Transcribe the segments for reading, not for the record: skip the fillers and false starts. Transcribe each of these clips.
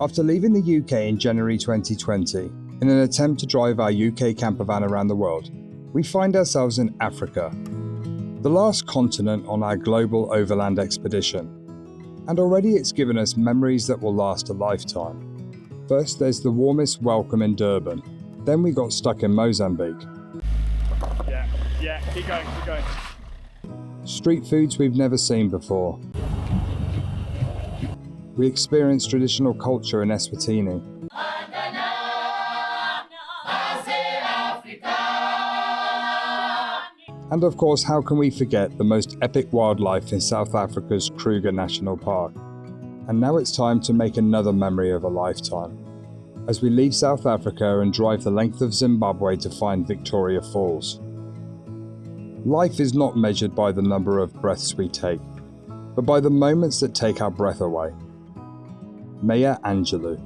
After leaving the UK in January 2020, in an attempt to drive our UK camper van around the world, we find ourselves in Africa, the last continent on our global overland expedition. And already it's given us memories that will last a lifetime. First, there's the warmest welcome in Durban. Then we got stuck in Mozambique. Yeah, keep going. Street foods we've never seen before. We experienced traditional culture in Eswatini. And of course, how can we forget the most epic wildlife in South Africa's Kruger National Park? And now it's time to make another memory of a lifetime, as we leave South Africa and drive the length of Zimbabwe to find Victoria Falls. Life is not measured by the number of breaths we take, but by the moments that take our breath away. Maya Angelou.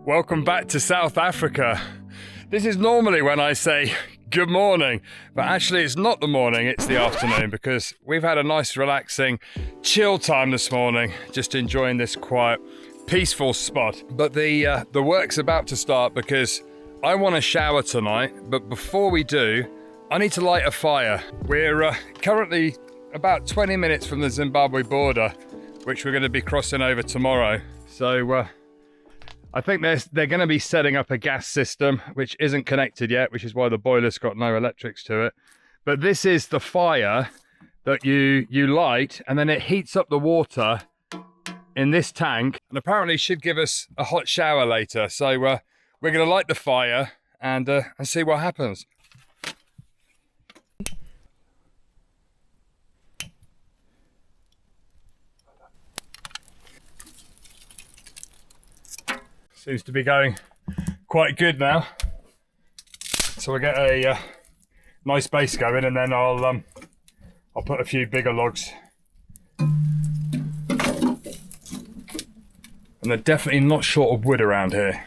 Welcome back to South Africa. This is normally when I say good morning, but actually it's not the morning, it's the afternoon, because we've had a nice relaxing chill time this morning, just enjoying this quiet, peaceful spot. But the work's about to start because I want to shower tonight, but before we do, I need to light a fire. We're currently about 20 minutes from the Zimbabwe border, which we're going to be crossing over tomorrow. So I think they're going to be setting up a gas system, which isn't connected yet, which is why the boiler's got no electrics to it. But this is the fire that you light, and then it heats up the water in this tank, and apparently should give us a hot shower later. So we're going to light the fire and see what happens. Seems to be going quite good now. So we'll get a nice base going, and then I'll put a few bigger logs. And they're definitely not short of wood around here.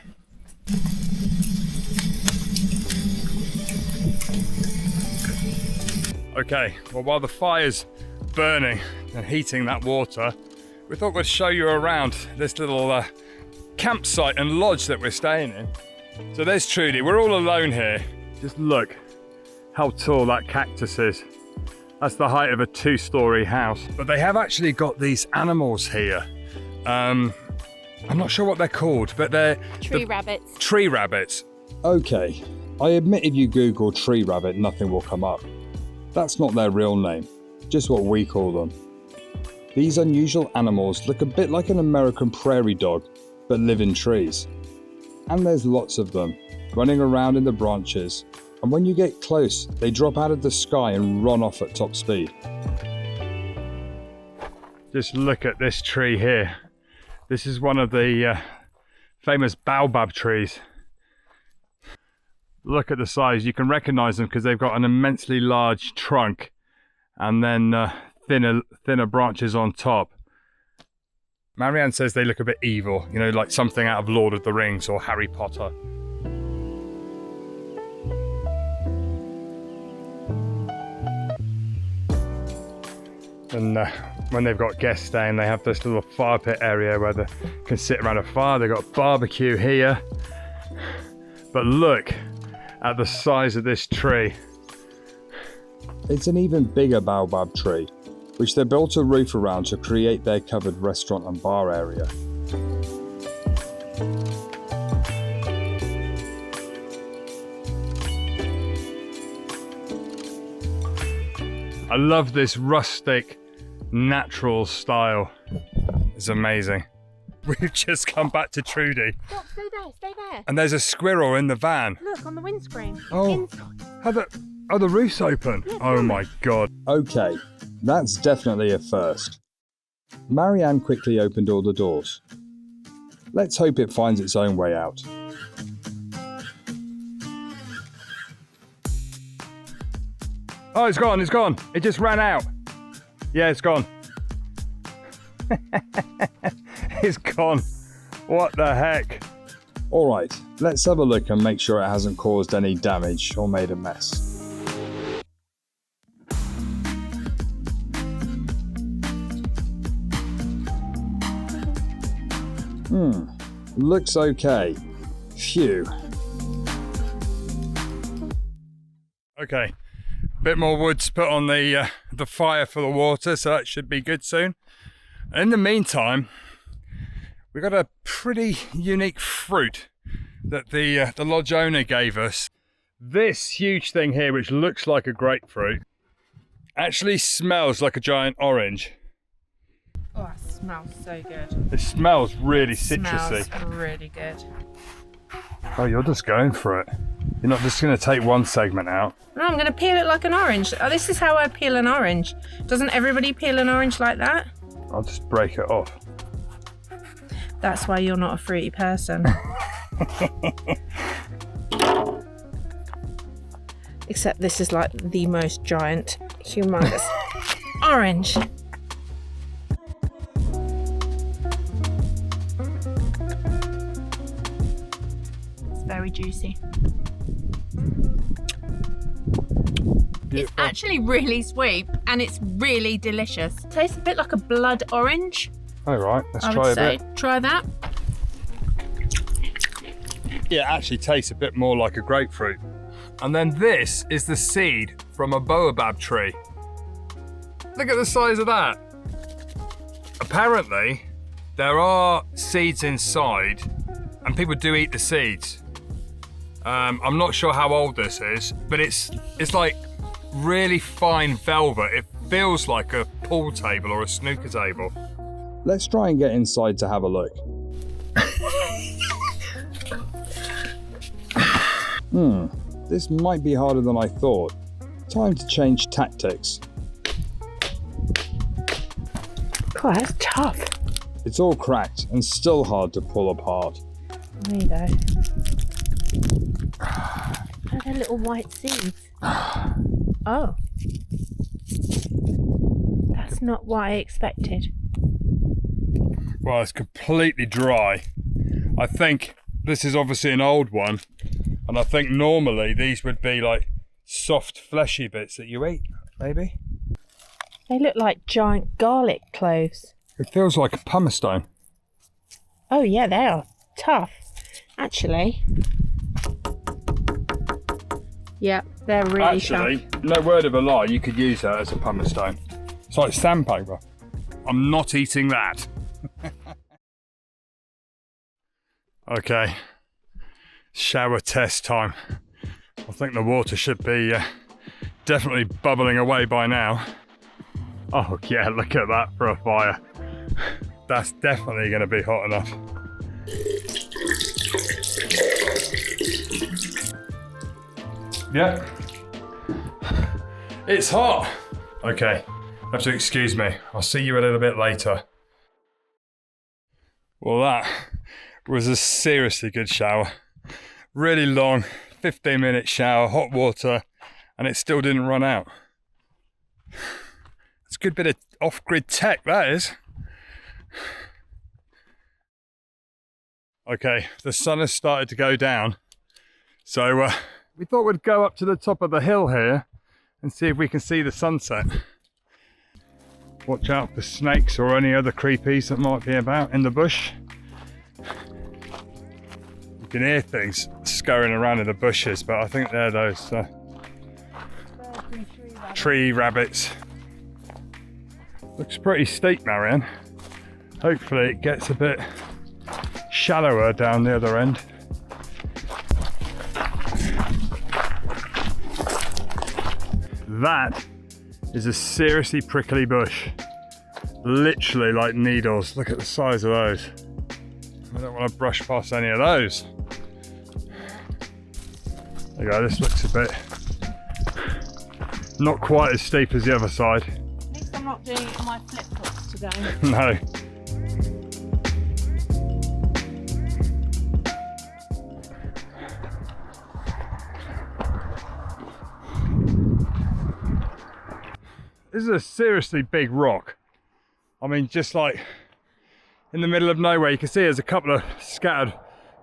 Okay, well, while the fire's burning and heating that water, we thought we'd show you around this little campsite and lodge that we're staying in. So there's Trudy, we're all alone here. Just look how tall that cactus is. That's the height of a 2-story house. But they have actually got these animals here. I'm not sure what they're called, but they're tree rabbits. Tree rabbits. Okay, I admit if you Google tree rabbit, nothing will come up. That's not their real name, just what we call them. These unusual animals look a bit like an American prairie dog, but live in trees. And there's lots of them, running around in the branches, and when you get close, they drop out of the sky and run off at top speed. Just look at this tree here. This is one of the famous baobab trees. Look at the size, you can recognize them because they've got an immensely large trunk and then thinner branches on top. Marianne says they look a bit evil, you know, like something out of Lord of the Rings or Harry Potter. And when they've got guests staying, they have this little fire pit area where they can sit around a fire. They've got a barbecue here. But look at the size of this tree. It's an even bigger baobab tree, which they built a roof around to create their covered restaurant and bar area. I love this rustic, natural style. It's amazing. We've just come back to Trudy. Stop, stay there. And there's a squirrel in the van. Look, on the windscreen. Oh, the roof's open. Yeah, oh my God. Okay, that's definitely a first. Marianne quickly opened all the doors. Let's hope it finds its own way out. Oh, it's gone. It just ran out. Yeah, it's gone. It's gone. What the heck? Alright, let's have a look and make sure it hasn't caused any damage or made a mess. Looks okay. Phew. Okay, a bit more wood to put on the fire for the water, so that should be good soon. In the meantime, we got a pretty unique fruit that the lodge owner gave us. This huge thing here, which looks like a grapefruit, actually smells like a giant orange. Oh, it smells so good. It smells really citrusy. Smells really good. Oh, you're just going for it. You're not just going to take one segment out. No, I'm going to peel it like an orange. Oh, this is how I peel an orange. Doesn't everybody peel an orange like that? I'll just break it off. That's why you're not a fruity person. Except this is like the most giant, humongous orange. It's very juicy. It's actually really sweet and it's really delicious. Tastes a bit like a blood orange. All right, let's I try would a say. bit. Try that. Yeah, it actually tastes a bit more like a grapefruit. And then this is the seed from a baobab tree. Look at the size of that. Apparently, there are seeds inside and people do eat the seeds. I'm not sure how old this is, but it's like really fine velvet. It feels like a pool table or a snooker table. Let's try and get inside to have a look. This might be harder than I thought. Time to change tactics. God, that's tough. It's all cracked and still hard to pull apart. There you go. Oh, they're little white seeds. Oh. That's not what I expected. Well, it's completely dry. I think this is obviously an old one. And I think normally these would be like soft, fleshy bits that you eat, maybe. They look like giant garlic cloves. It feels like a pumice stone. Oh yeah, they are tough. Actually. Yeah, they're really Actually, tough. no word of a lie, you could use that as a pumice stone. It's like sandpaper. I'm not eating that. Okay. Shower test time. I think the water should be definitely bubbling away by now. Oh yeah, look at that for a fire. That's definitely going to be hot enough. Yeah. It's hot. Okay, have to excuse me. I'll see you a little bit later. Well, that was a seriously good shower. Really long, 15-minute shower, hot water, and it still didn't run out. It's a good bit of off-grid tech, that is. Okay, the sun has started to go down, so we thought we'd go up to the top of the hill here and see if we can see the sunset. Watch out for snakes or any other creepies that might be about in the bush. You can hear things scurrying around in the bushes, but I think they're those tree rabbits. Looks pretty steep, Marianne. Hopefully it gets a bit shallower down the other end. That is a seriously prickly bush. Literally like needles. Look at the size of those. I don't want to brush past any of those. There you go, this looks a bit not quite as steep as the other side. At least I'm not doing it on my flip-flops today. No. This is a seriously big rock. I mean, just like in the middle of nowhere. You can see there's a couple of scattered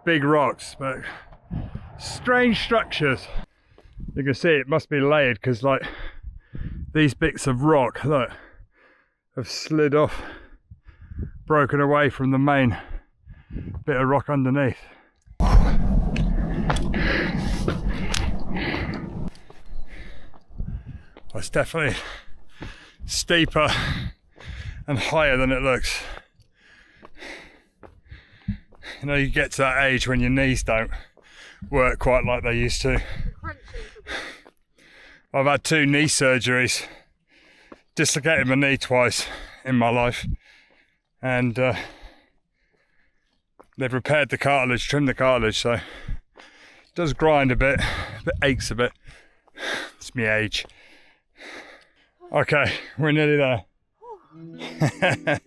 big rocks, but strange structures. You can see it must be layered because like these bits of rock, look, have slid off, broken away from the main bit of rock underneath. Well, it's definitely steeper and higher than it looks. You know, you get to that age when your knees don't work quite like they used to. I've had 2 knee surgeries, dislocated my knee twice in my life, and they've repaired the cartilage, trimmed the cartilage, so it does grind a bit, aches a bit. It's my age. Okay, we're nearly there. That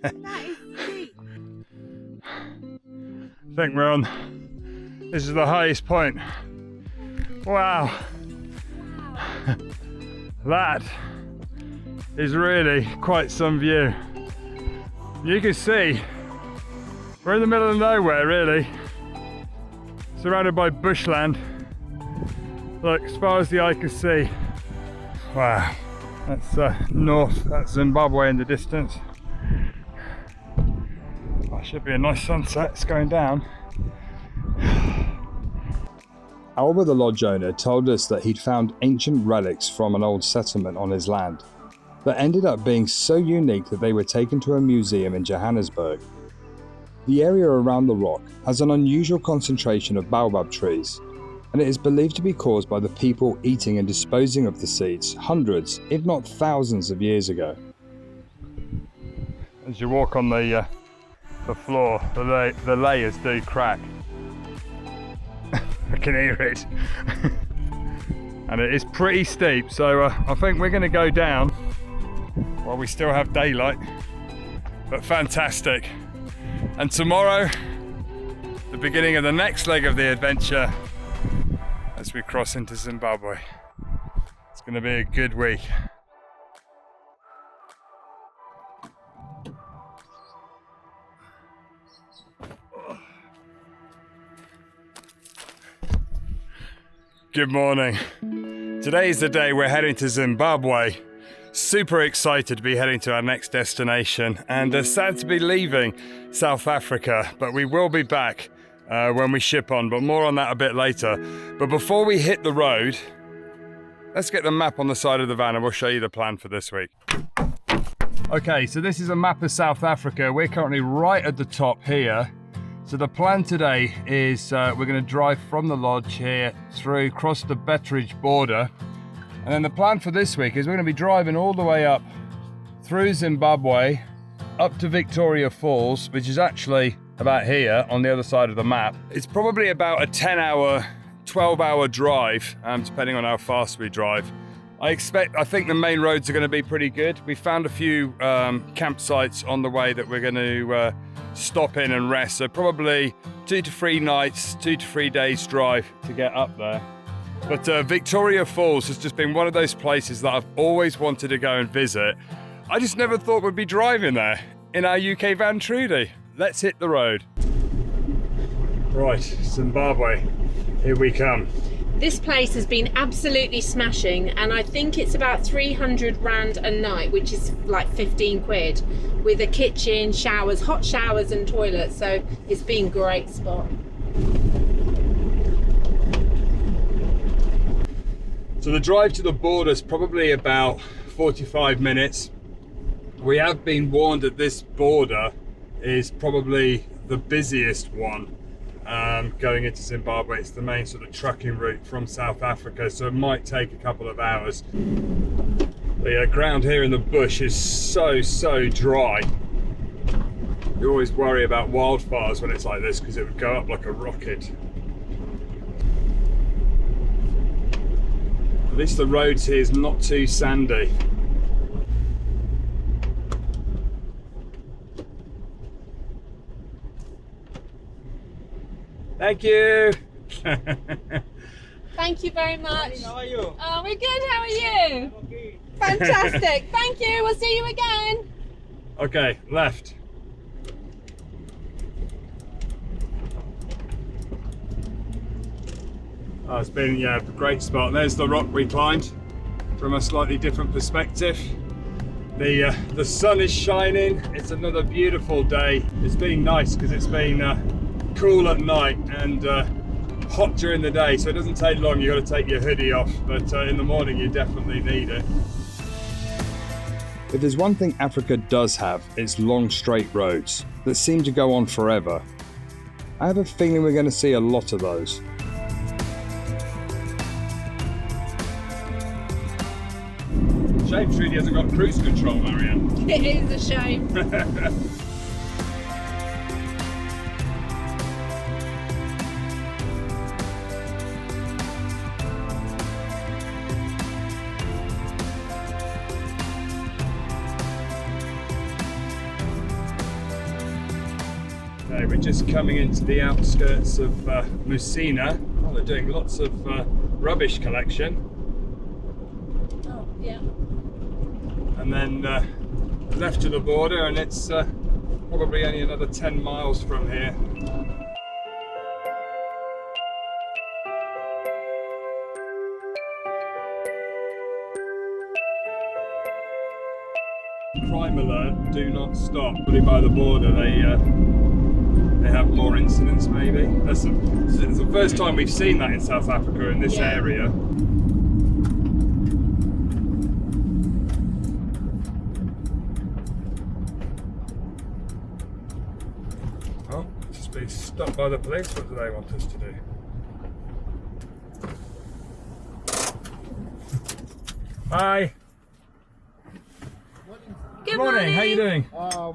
is steep. I think we're on, this is the highest point. Wow. That is really quite some view. You can see we're in the middle of nowhere really, surrounded by bushland. Look, as far as the eye can see. Wow, that's north, that's Zimbabwe in the distance. That should be a nice sunset, it's going down. Alba, the lodge owner, told us that he'd found ancient relics from an old settlement on his land that ended up being so unique that they were taken to a museum in Johannesburg. The area around the rock has an unusual concentration of baobab trees, and it is believed to be caused by the people eating and disposing of the seeds hundreds, if not thousands of years ago. As you walk on the floor, the layers do crack. I can hear it. And it is pretty steep, so I think we're going to go down while we still have daylight. But fantastic. And tomorrow, the beginning of the next leg of the adventure as we cross into Zimbabwe. It's going to be a good week. Good morning. Today is the day we're heading to Zimbabwe. Super excited to be heading to our next destination, and sad to be leaving South Africa, but we will be back when we ship on, but more on that a bit later. But before we hit the road, let's get the map on the side of the van and we'll show you the plan for this week. Okay, so this is a map of South Africa. We're currently right at the top here. So the plan today is we're going to drive from the lodge here through, across the Betteridge border. And then the plan for this week is we're going to be driving all the way up through Zimbabwe, up to Victoria Falls, which is actually about here on the other side of the map. It's probably about a 10-hour, 12-hour drive, depending on how fast we drive. I think the main roads are going to be pretty good. We found a few campsites on the way that we're going to stop in and rest. So probably 2 to 3 nights, 2 to 3 days drive to get up there. But Victoria Falls has just been one of those places that I've always wanted to go and visit. I just never thought we'd be driving there in our UK van Trudy. Let's hit the road. Right, Zimbabwe, here we come. This place has been absolutely smashing, and I think it's about 300 rand a night, which is like 15 quid, with a kitchen, showers, hot showers and toilets, so it's been a great spot. So the drive to the border is probably about 45 minutes. We have been warned that this border is probably the busiest one going into Zimbabwe. It's the main sort of trucking route from South Africa, so it might take a couple of hours. The ground here in the bush is so dry. You always worry about wildfires when it's like this because it would go up like a rocket. At least the roads here is not too sandy. Thank you. Thank you very much. How are you? Oh, we're good. How are you? Okay. Fantastic. Thank you. We'll see you again. Okay, left. Oh, it's been, yeah, a great spot. And there's the rock we climbed from a slightly different perspective. The sun is shining. It's another beautiful day. It's been nice because it's been cool at night and hot during the day, so it doesn't take long. You've got to take your hoodie off, but in the morning you definitely need it. If there's one thing Africa does have, it's long straight roads that seem to go on forever. I have a feeling we're going to see a lot of those. Shame Trudy hasn't got cruise control, Marianne. It is a shame. Okay, we're just coming into the outskirts of Musina. Oh, they're doing lots of rubbish collection. Oh, yeah. And then left to the border, and it's probably only another 10 miles from here. Crime alert, do not stop. Probably by the border they have more incidents maybe. It's the first time we've seen that in South Africa in this area. Oh, just been stopped by the police. What do they want us to do? Hi. Good Morning. How are you doing? Moi.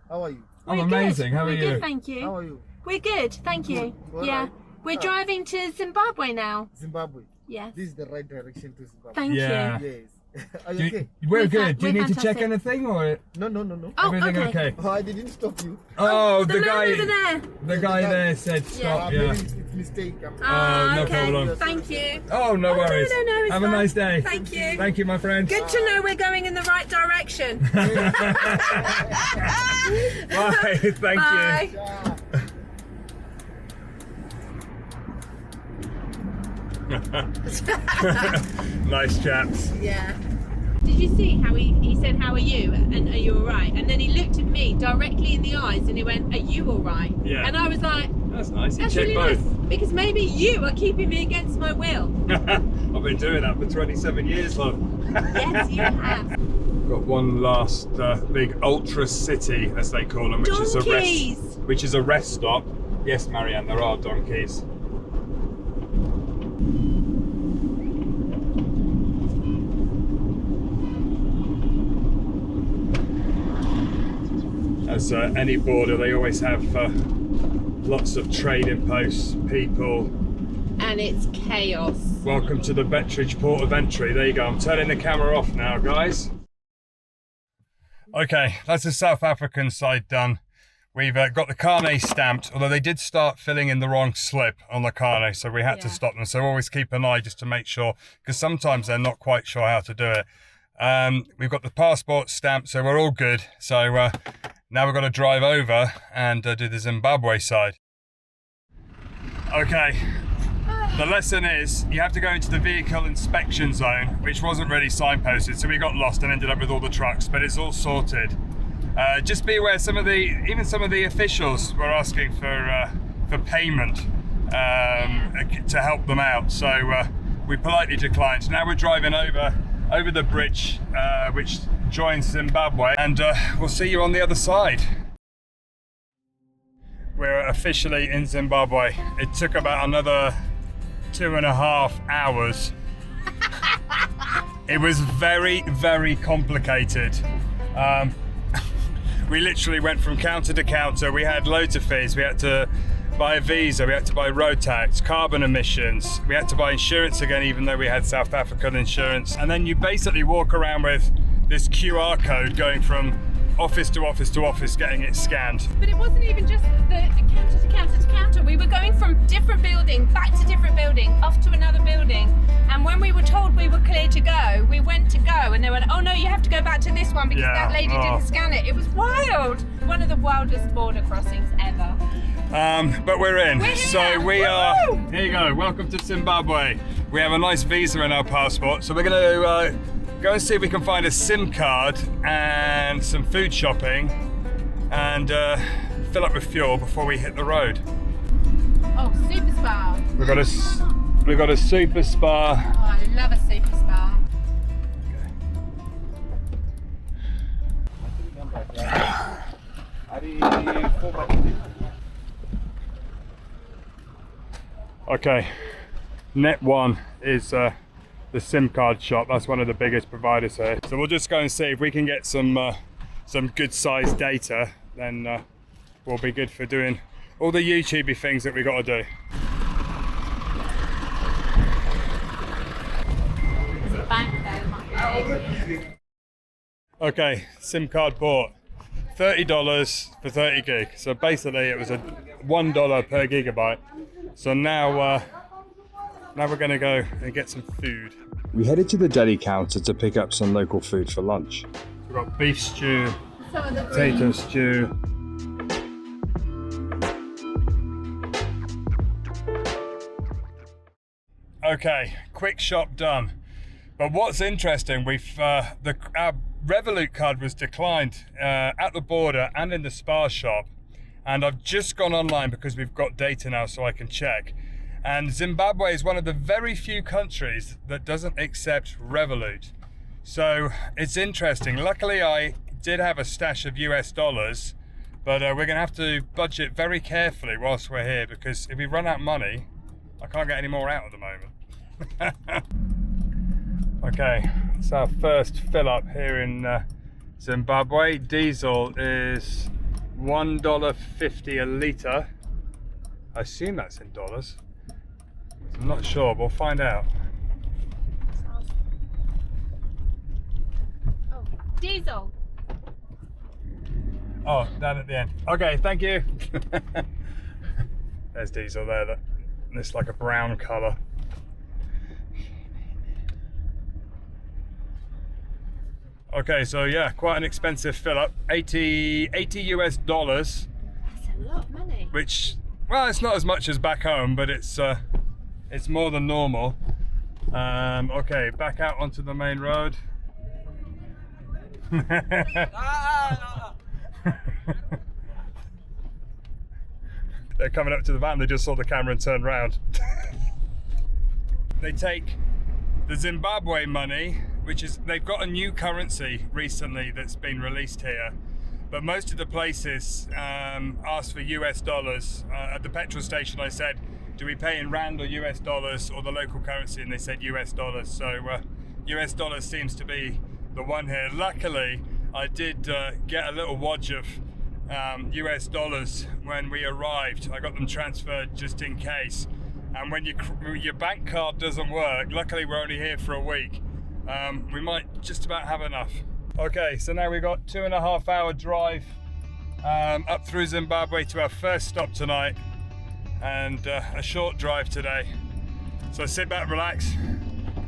How are you? I'm We're amazing. Good. How are We're you? good, thank you. How are you? We're good, thank you. Good. Yeah. Alright. We're driving to Zimbabwe now. Zimbabwe. Yes. This is the right direction to Zimbabwe. Thank Yeah. you. Yes. Are you okay? We're We're good. Do you we're need to check fantastic. anything or No. Oh, everything okay. okay? Oh, I didn't stop you. Oh, the the man guy over there. the guy there said stop, yeah. Maybe it's mistake. no okay. problem. Thank you. Oh, no worries. No, it's Have a fine. nice day. Thank you. Thank you, my friend. Good to know we're going in the right direction. Bye. Thank Bye. Yeah. you. Nice chaps. Yeah. Did you see how he said, "How are you?" and "Are you all right?" And then he looked at me directly in the eyes and he went, "Are you all right?" Yeah. And I was like, That's nice. You "That's checked really both. nice because maybe you are keeping me against my will." I've been doing that for 27 years, love. Yes, you have. Got one last big ultra city, as they call them, Donkeys. which is a rest stop. Yes, Marianne, there are donkeys. As any border, they always have lots of trading posts, people. And it's chaos. Welcome to the Betteridge port of entry. There you go. I'm turning the camera off now, guys. Okay, that's the South African side done. We've got the carnet stamped, although they did start filling in the wrong slip on the carnet, so we had to stop them. So always keep an eye just to make sure, because sometimes they're not quite sure how to do it. We've got the passport stamped, so we're all good. So now we've got to drive over and do the Zimbabwe side. Okay, the lesson is you have to go into the vehicle inspection zone, which wasn't really signposted, so we got lost and ended up with all the trucks, but it's all sorted. Just be aware, even some of the officials were asking for payment to help them out, so we politely declined. Now we're driving over the bridge, which joins Zimbabwe, and we'll see you on the other side. We're officially in Zimbabwe. It took about another 2.5 hours. It was very, very complicated. We literally went from counter to counter. We had loads of fees. We had to buy a visa, we had to buy road tax, carbon emissions, we had to buy insurance again, even though we had South African insurance. And then you basically walk around with this QR code going from office to office to office, getting it scanned. But it wasn't even just the counter to counter to counter. We were going from different building, back to different building, off to another building. And when we were told we were clear to go, we went to go and they went, oh no, you have to go back to this one because that lady didn't scan it. It was wild. One of the wildest border crossings ever. But we're in. We're here. So we are. Here you go. Welcome to Zimbabwe. We have a nice visa in our passport, so we're going to go and see if we can find a SIM card and some food shopping, and fill up with fuel before we hit the road. Oh, super spa. We've got a super spa. Oh, I love a super spa. Okay, Net One is the SIM card shop. That's one of the biggest providers here. So we'll just go and see if we can get some good sized data. Then we'll be good for doing all the YouTubey things that we got to do. There's a bank there. Okay, SIM card bought. $30 for 30 gig. So basically it was a $1 per gigabyte. So now we're going to go and get some food. We headed to the deli counter to pick up some local food for lunch. We've got beef stew, Some of the potato stew. Okay, quick shop done. But what's interesting, our Revolut card was declined at the border and in the Spar shop. And I've just gone online because we've got data now so I can check. And Zimbabwe is one of the very few countries that doesn't accept Revolut. So it's interesting. Luckily, I did have a stash of US dollars, but we're going to have to budget very carefully whilst we're here, because if we run out of money, I can't get any more out at the moment. Okay, it's our first fill up here in Zimbabwe. Diesel is $1.50 a litre. I assume that's in dollars. I'm not sure, we'll find out. Oh, diesel. Oh, down at the end. Okay, thank you. There's diesel there. It's like a brown colour. Okay, so yeah, quite an expensive fill up. 80 US dollars. That's a lot of money. Which, well, it's not as much as back home, but it's more than normal. Okay, back out onto the main road. They're coming up to the van, they just saw the camera and turned round. They take the Zimbabwe money, which is, they've got a new currency recently that's been released here, but most of the places ask for US dollars. At the petrol station I said, do we pay in rand or US dollars or the local currency, and they said US dollars. So US dollars seems to be the one here. Luckily I did get a little wodge of US dollars when we arrived. I got them transferred just in case, and when your bank card doesn't work, luckily we're only here for a week, we might just about have enough. Okay, so now we've got 2.5 hour drive up through Zimbabwe to our first stop tonight, and a short drive today. So sit back, relax,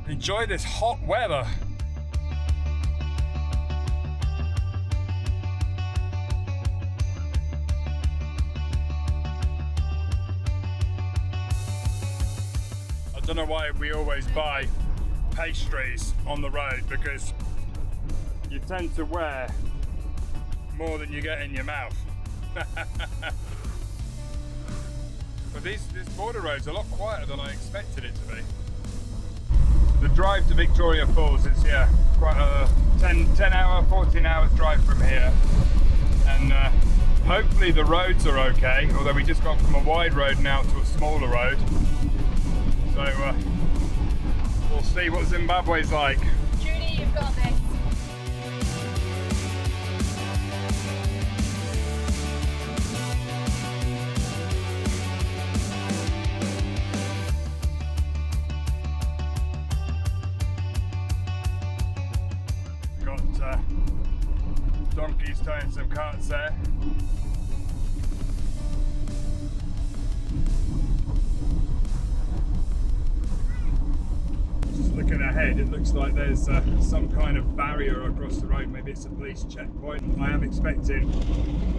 enjoy this hot weather. I don't know why we always buy pastries on the road, because you tend to wear more than you get in your mouth. But this border road's a lot quieter than I expected it to be. The drive to Victoria Falls is, yeah, quite a 14 hours drive from here. And hopefully the roads are okay, although we just gone from a wide road now to a smaller road. So we'll see what Zimbabwe's like. Judy, you've got this. Got donkeys towing some carts there. Just looking ahead, it looks like there's some kind of barrier across the road. Maybe it's a police checkpoint. I am expecting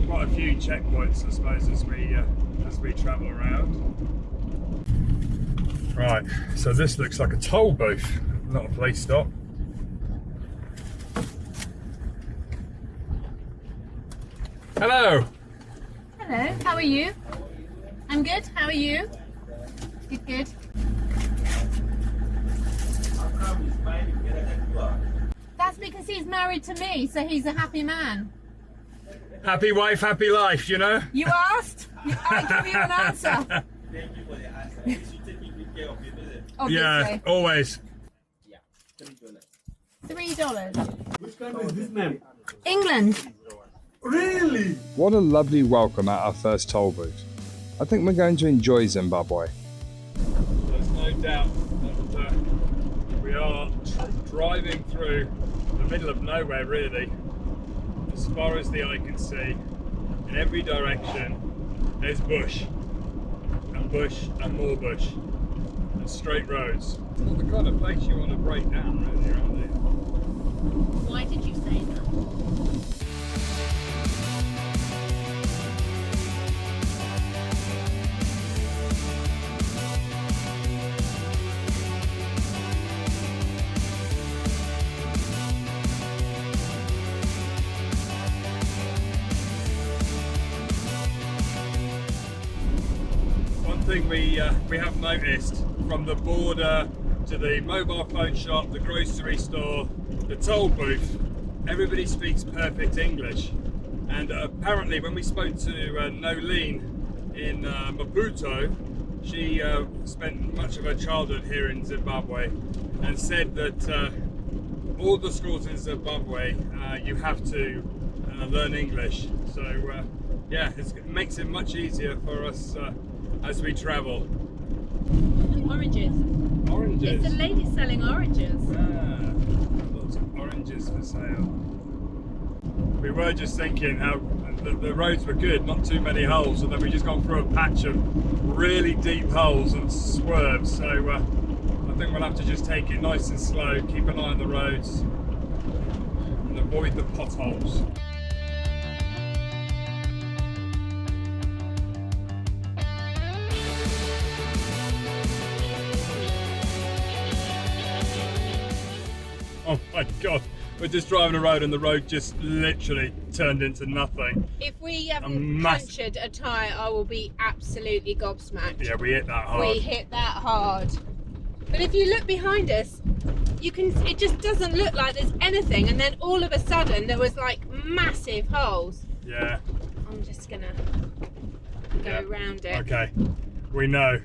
quite a few checkpoints, I suppose, as we as we travel around. Right, so this looks like a toll booth, not a police stop. Hello! Hello, how are you? I'm good, how are you? Good, good. That's because he's married to me, so he's a happy man. Happy wife, happy life, you know? You asked, I give you an answer. Thank you for the answer. You should take good care of it, is it? Obviously. Yeah, always. Yeah, $3. $3. Which country is this, ma'am? England. Really? What a lovely welcome at our first toll booth. I think we're going to enjoy Zimbabwe. There's no doubt that we are driving through the middle of nowhere, really. As far as the eye can see, in every direction, there's bush, and more bush, and straight roads. It's not the kind of place you want to break down, really, around here. Why did you say that? One thing we have noticed from the border to the mobile phone shop, the grocery store, the toll booth, everybody speaks perfect English. And apparently when we spoke to Nolene in Maputo, she spent much of her childhood here in Zimbabwe and said that all the schools in Zimbabwe you have to learn English. So yeah, it makes it much easier for us as we travel. Oranges. Oranges. It's a lady selling oranges. Lots of oranges for sale. We were just thinking how the roads were good, not too many holes, and then we just gone through a patch of really deep holes and swerves. So I think we'll have to just take it nice and slow, keep an eye on the roads, and avoid the potholes. Oh my god, we're just driving a road and the road just literally turned into nothing. If we haven't punctured a tyre, I will be absolutely gobsmacked. Yeah, we hit that hard. We hit that hard. But if you look behind us, you can. It just doesn't look like there's anything, and then all of a sudden there was like massive holes. Yeah. I'm just gonna go around it. Okay, we know.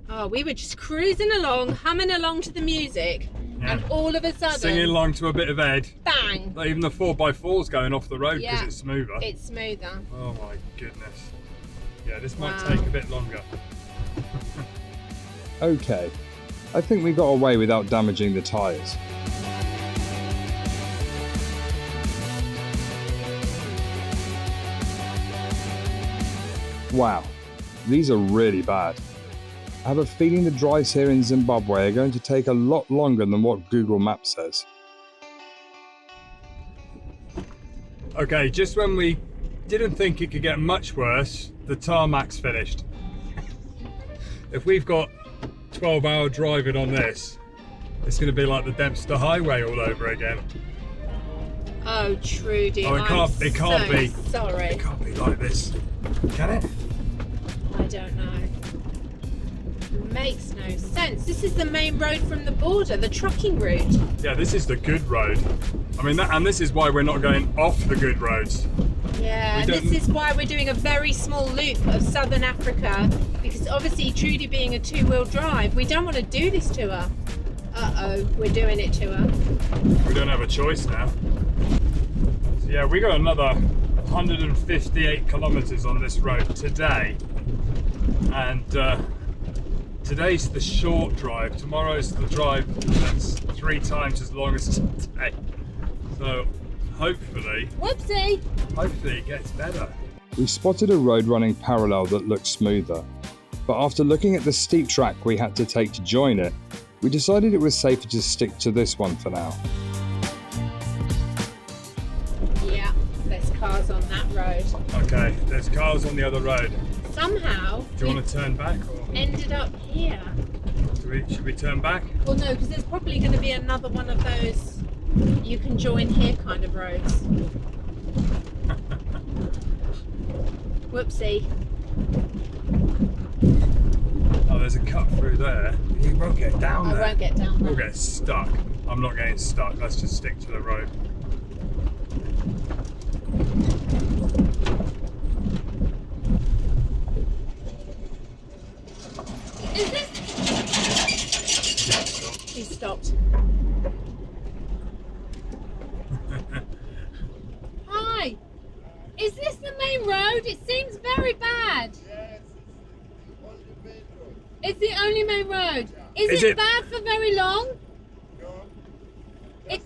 Oh, we were just cruising along, humming along to the music, and all of a sudden, Singing along to a bit of Ed. bang! Not even the 4x4's going off the road because Yeah. it's smoother. It's smoother. Oh my goodness. Yeah, this might Wow. take a bit longer. Okay, I think we got away without damaging the tyres. Wow, these are really bad. I have a feeling the drives here in Zimbabwe are going to take a lot longer than what Google Maps says. Okay, just when we didn't think it could get much worse, the tarmac's finished. If we've got 12-hour driving on this, it's going to be like the Dempster Highway all over again. Oh, Trudy, Oh, it can't be. Sorry. It can't be like this. Can it? I don't know. Makes no sense. This is the main road from the border, the trucking route. Yeah, this is the good road. I mean, and this is why we're not going off the good roads. Yeah, We this don't- is why we're doing a very small loop of southern Africa, because obviously Trudy being a two-wheel drive, we don't want to do this to her. Uh-oh, we're doing it to her. We don't have a choice now. So yeah, we got another 158 kilometers on this road today, and today's the short drive. Tomorrow's the drive that's 3 times as long as today. So hopefully it gets better. We spotted a road running parallel that looked smoother, but after looking at the steep track we had to take to join it, we decided it was safer to stick to this one for now. Yeah, there's cars on that road. road. Okay, there's cars on the other road. Somehow, Do you want to turn back or ended up here. should we turn back? Well, no, because there's probably going to be another one of those you can join here kind of roads. Whoopsie. Oh, there's a cut through there. You won't get down there. I won't get down there. We'll get stuck. I'm not getting stuck. Let's just stick to the road. Is this? He stopped. Hi. Is this the main road? It seems very bad. It's the only main road. Is it bad for very long? It's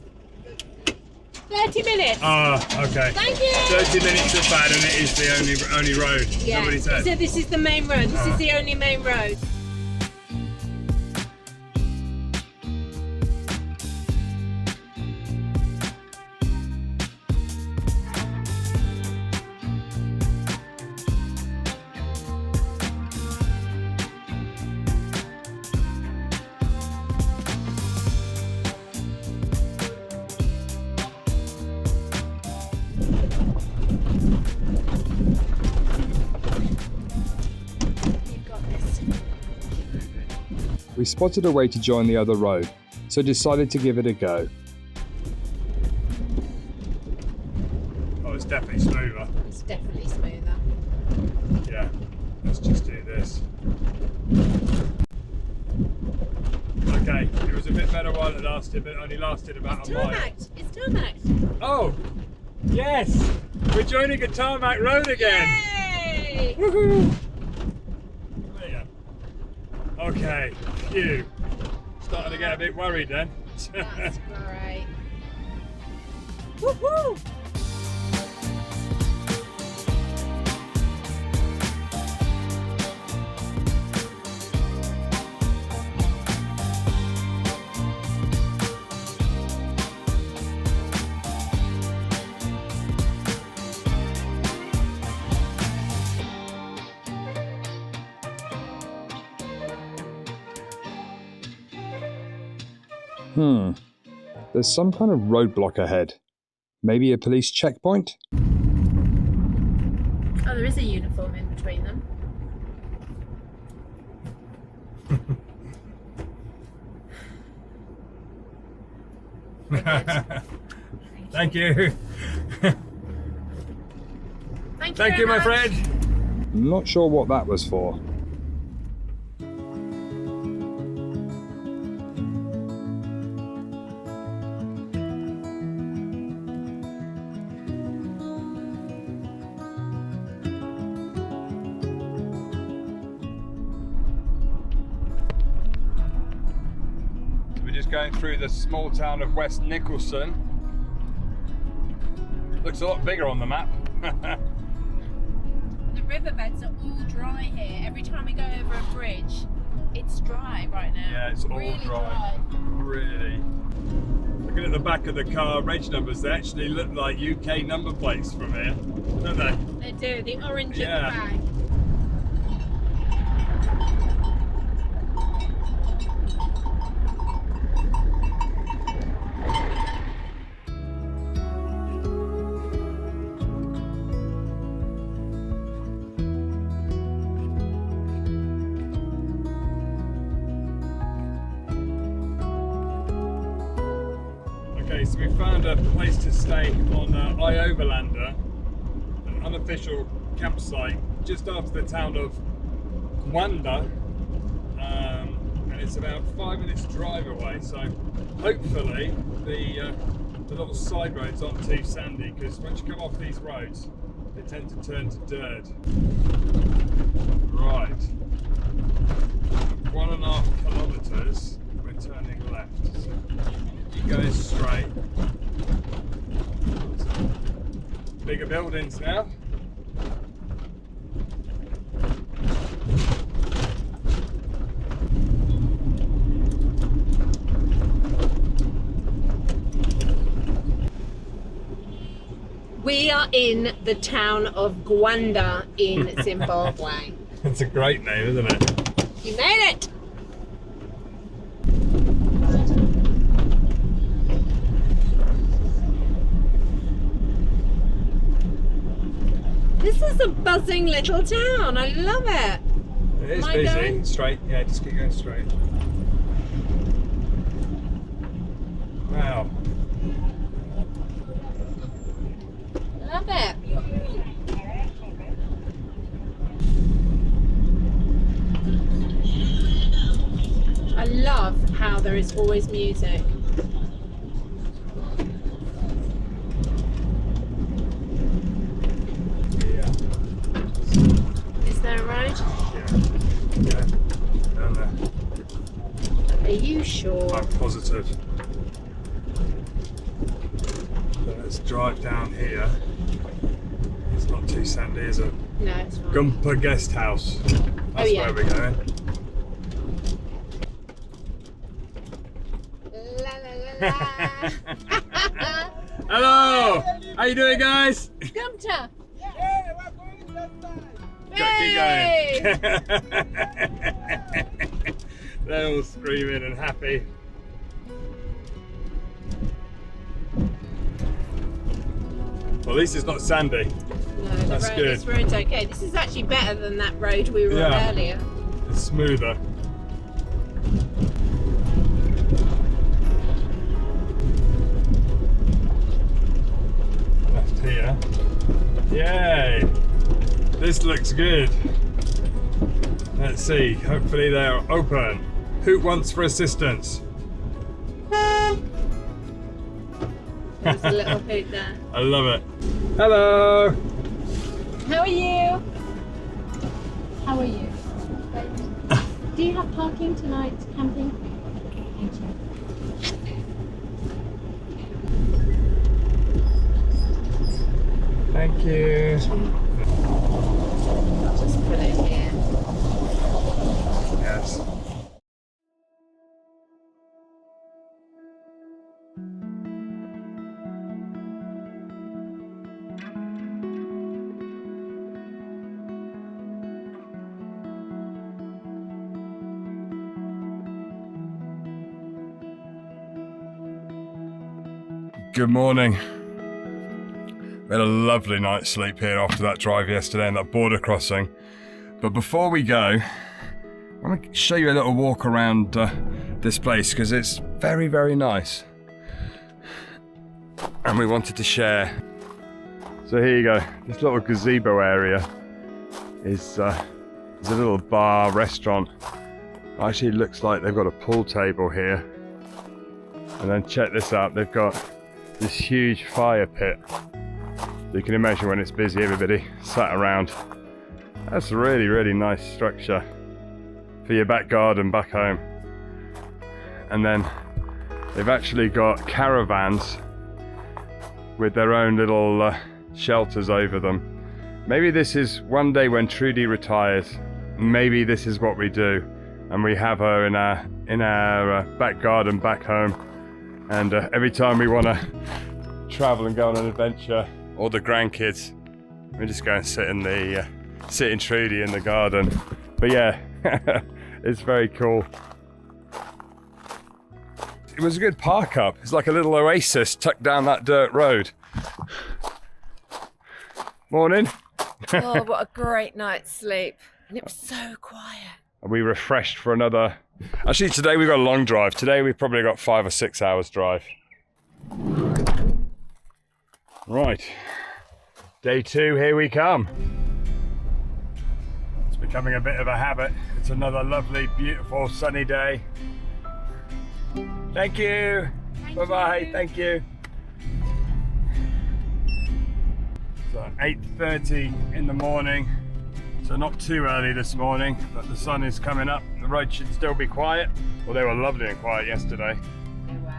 30 minutes. Ah, okay. Thank you. 30 minutes of bad, and it is the only road. Yeah. Somebody said. So this is the main road. This is the only main road. You've got this. We spotted a way to join the other road, so decided to give it a go. Oh, it's definitely smoother. It's definitely smoother. Yeah. Let's just do this. Okay, it was a bit better while it lasted, but it only lasted about a mile. Tarmacked. It's tarmacked. Oh, yes! We're joining a tarmac road again. Yay! Woohoo! There. Okay, phew. Starting to get a bit worried then. That's great. Woohoo! There's some kind of roadblock ahead. Maybe a police checkpoint? Oh, there is a uniform in between them. Thank you. Thank Thank you, very my much. friend. I'm not sure what that was for. We're just going through the small town of West Nicholson. Looks a lot bigger on the map. The riverbeds are all dry here. Every time we go over a bridge, it's dry right now. Yeah, it's all really dry. Really. Looking at the back of the car reg numbers, they actually look like UK number plates from here, don't they? They do. The orange Yeah. at the back. Okay, so we found a place to stay on Iovalander, an unofficial campsite just after the town of Gwanda, and it's about 5 minutes drive away. So hopefully the little side roads aren't too sandy, because once you come off these roads, they tend to turn to dirt. Right, 1.5 kilometres. We're turning left. So you go straight. Bigger buildings now. We are in the town of Gwanda in Zimbabwe. It's a great name, isn't it? You made it! This is a buzzing little town. I love it. It is Am I busy. going? Straight, yeah, just keep going straight. Wow. Love it. I love how there is always music. Yeah. Is there a road? Yeah. Down there. Are you sure? I'm positive. So let's drive down here. It's not too sandy, is it? No, it's fine. Gumper Guest House. That's yeah. where we're going. La la la la. Hello! How you doing, guys? Gumta. Keep Hey! going. They're all screaming and happy. Well, at least it's not sandy. No, That's good. this road's okay. This is actually better than that road we were Yeah. on earlier. It's smoother. Left here. Yay! This looks good. Let's see. Hopefully they're open. Who wants for assistance? There's a little hoot there. I love it. Hello! How are you? How are you? Do you have parking tonight, camping? Thank you. Thank you. I'll just put it here. Yes. Good morning. We had a lovely night's sleep here after that drive yesterday and that border crossing. But before we go, I want to show you a little walk around this place because it's very, very nice. And we wanted to share. So here you go. This little gazebo area is a little bar, restaurant. Actually, it looks like they've got a pool table here. And then check this out. They've got this huge fire pit. You can imagine when it's busy, everybody sat around. That's a really, really nice structure for your back garden back home. And then they've actually got caravans with their own little shelters over them. Maybe this is one day when Trudy retires, maybe this is what we do. And we have her in our back garden back home. And every time we want to travel and go on an adventure, all the grandkids, we just go and sit in Trudy in the garden. But yeah, it's very cool. It was a good park up. It's like a little oasis tucked down that dirt road. Morning. Oh, what a great night's sleep. And it was so quiet. Are we refreshed for another? Actually, today we've got a long drive. Today we've probably got 5 or 6 hours drive. Right. Day 2, here we come. It's becoming a bit of a habit. It's another lovely, beautiful, sunny day. Thank you. Bye-bye. Thank you. So 8:30 in the morning. So not too early this morning, but the sun is coming up. The road should still be quiet. Well, they were lovely and quiet yesterday. They were.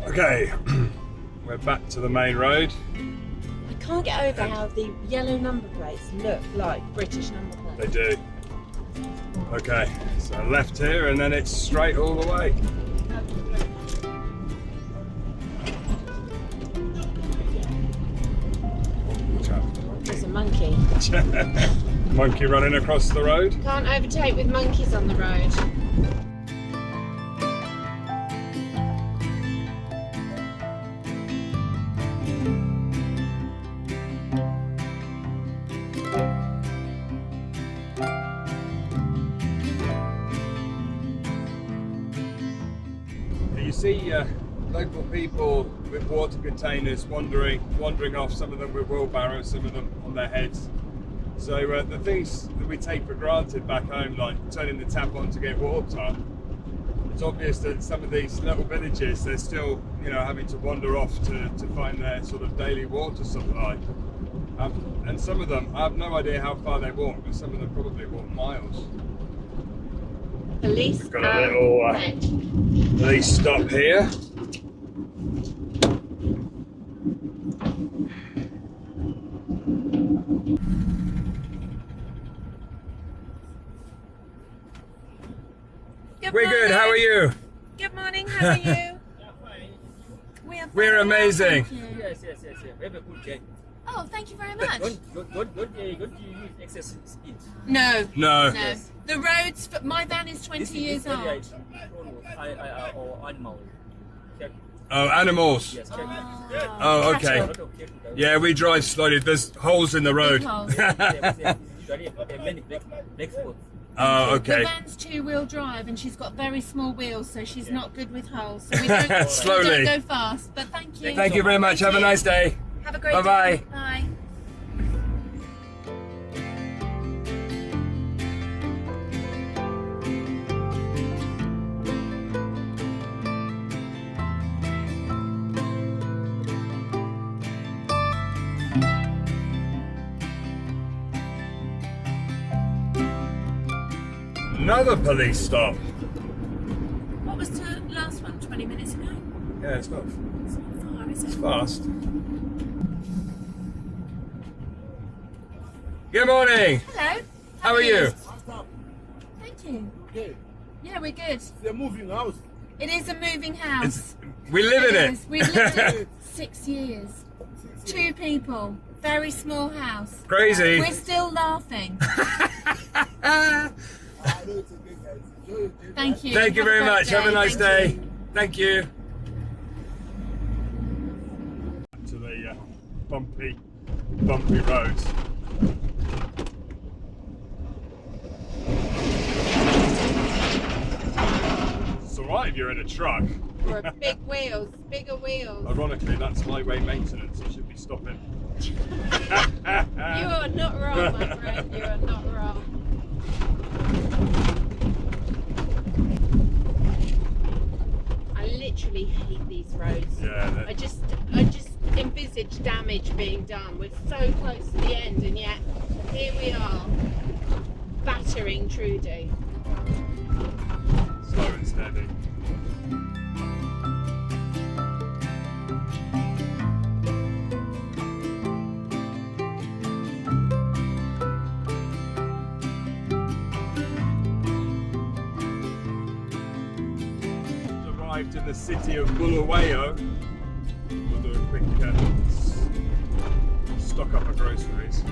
Okay, we're back to the main road. I can't get over how the yellow number plates look like British number plates. They do. Okay, so left here and then it's straight all the way. There's a monkey. Monkey running across the road. Can't overtake with monkeys on the road. You see local people with water containers wandering off, some of them with wheelbarrows, some of them on their heads. So the things that we take for granted back home, like turning the tap on to get water, it's obvious that some of these little villages, they're still, you know, having to wander off to find their sort of daily water supply. And some of them, I have no idea how far they walk, but some of them probably walk miles. Police. We've got a little police stop here. We're good, how are you? Good morning, how are you? We're amazing. Yes. We have a good day. Oh, thank you very much. Don't use excess speed. No. No. The roads, my van is 20 years old. Or animal. Check. Oh, animals. Yes, check. Oh, okay. Yeah, we drive slowly. There's holes in the road. Usually many black spots. Oh, The okay. van's two-wheel drive and she's got very small wheels, so she's not good with holes. So we don't, Slowly. we don't go fast, but thank you. Thank you very much. Have a nice day. Have a great Bye-bye. day. Bye. Another police stop. What was the last one? 20 minutes ago? Yeah, it's not It's not far, is it? fast. Good morning. Hello. How are you? Thank you. Okay. Yeah, we're good. It's a moving house. It is a moving house. We live in it. is. We've lived in it 6 years. 2 people. Very small house. Crazy. We're still laughing. Thank you. Thank you Have a very great much. Have a day. nice Thank day. you. Thank you. To the bumpy roads. It's alright if you're in a truck. Or big wheels, bigger wheels. Ironically, that's highway maintenance. You should be stopping. You are not wrong, my friend. You are not wrong. I literally hate these roads. Yeah. I just envisage damage being done. We're so close to the end, and yet here we are, battering Trudy. Slow and steady. Arrived in the city of Bulawayo. We'll do a quick stock up our groceries.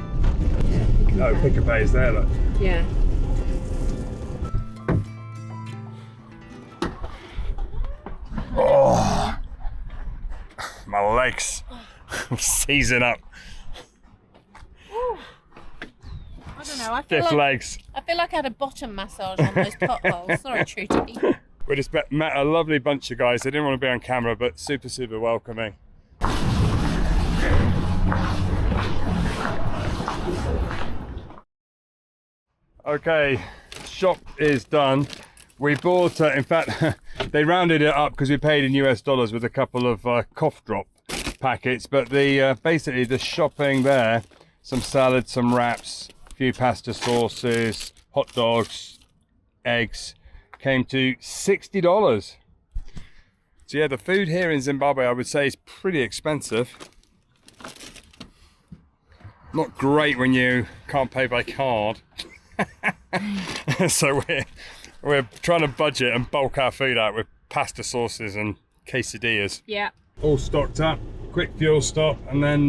Oh, pick a pay is there, look. Yeah. Oh, my legs seizing up. I don't know. I feel Stiff like legs. I had a bottom massage on those potholes. Sorry, Trudy. We just met a lovely bunch of guys. They didn't want to be on camera, but super welcoming. Okay, shop is done. We bought, in fact, they rounded it up because we paid in US dollars with a couple of cough drop packets. But the basically the shopping there, some salad, some wraps, a few pasta sauces, hot dogs, eggs, came to $60. So yeah, the food here in Zimbabwe, I would say, is pretty expensive. Not great when you can't pay by card. So we're trying to budget and bulk our food out with pasta sauces and quesadillas. Yeah. All stocked up, quick fuel stop, and then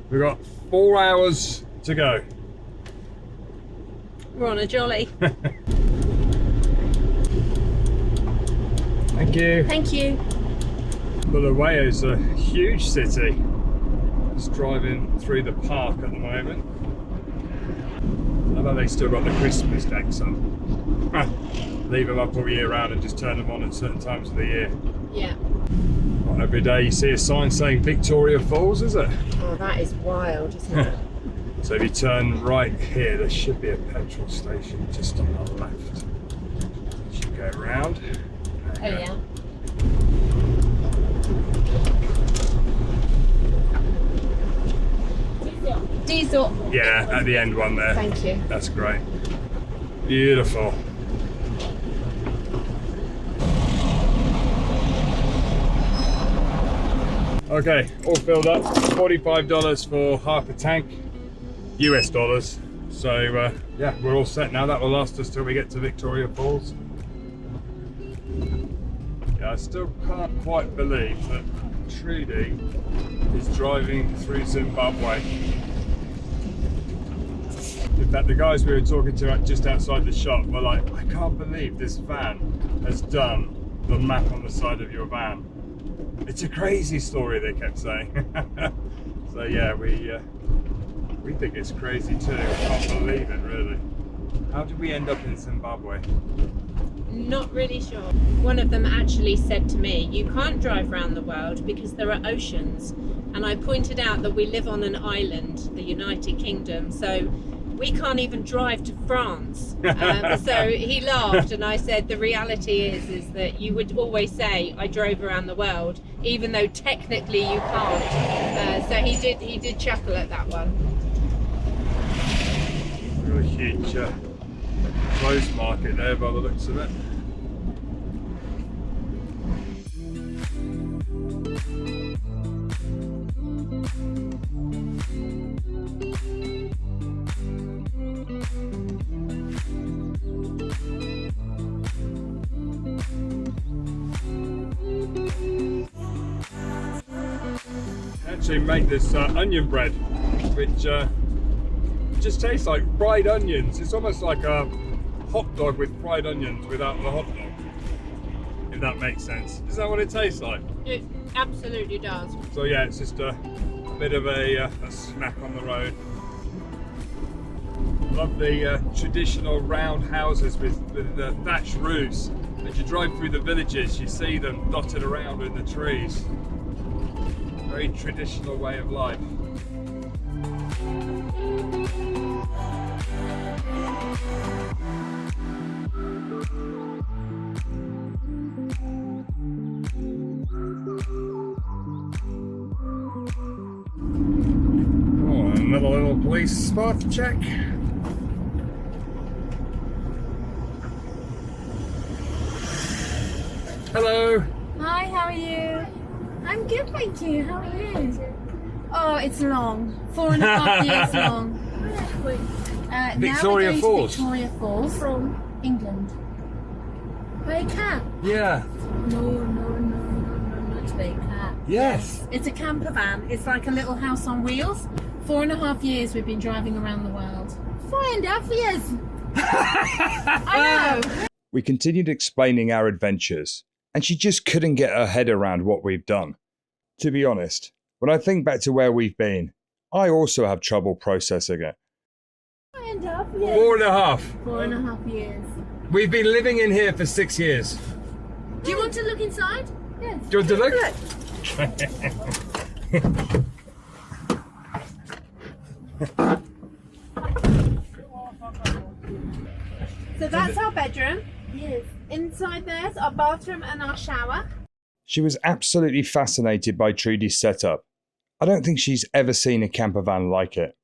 we've got 4 hours to go. We're on a jolly. Thank you. Thank you. Bulawayo is a huge city. Just driving through the park at the moment. I know they still got the Christmas decks on. Leave them up all year round and just turn them on at certain times of the year. Yeah. Not every day you see a sign saying Victoria Falls, is it? Oh, that is wild, isn't it? So if you turn right here, there should be a petrol station just on the left. You should go around. Oh yeah. Diesel. Yeah, at the end one there. Thank you. That's great. Beautiful. Okay, all filled up. $45 for half a tank, US dollars. So yeah, we're all set now. That will last us till we get to Victoria Falls. Yeah, I still can't quite believe that Trudy is driving through Zimbabwe. In fact, the guys we were talking to just outside the shop were like, I can't believe this van has done the map on the side of your van. It's a crazy story, they kept saying. So yeah, we think it's crazy too. I can't believe it, really. How did we end up in Zimbabwe? Not really sure. One of them actually said to me, you can't drive around the world because there are oceans. And I pointed out that we live on an island, the United Kingdom, so we can't even drive to France. So he laughed, and I said the reality is that you would always say I drove around the world, even though technically you can't. So he did chuckle at that one. Got a huge clothes market there by the looks of it. Actually make this onion bread, which just tastes like fried onions. It's almost like a hot dog with fried onions without the hot dog, if that makes sense. Is that what it tastes like? It absolutely does. So yeah, it's just a bit of a snack on the road. Love the traditional round houses with thatched roofs. As you drive through the villages, you see them dotted around in the trees. Very traditional way of life. Oh, another little police spot check. Hello. Hi, how are you? I'm good, thank you. How are you? Oh, it's long. 4.5 years long. Victoria now we're going Falls. To Victoria Falls from England. Bay Cat? Yeah. No, not Bay Cat. Yes. It's a camper van. It's like a little house on wheels. 4.5 years we've been driving around the world. 4.5 years. I know. We continued explaining our adventures, and she just couldn't get her head around what we've done. To be honest, when I think back to where we've been, I also have trouble processing it. 4.5 years. 4.5. 4.5 years. We've been living in here for 6 years. Do you want to look inside? Yes. Do you want to look? So that's our bedroom. Yes. Inside there's our bathroom and our shower. She was absolutely fascinated by Trudy's setup. I don't think she's ever seen a camper van like it.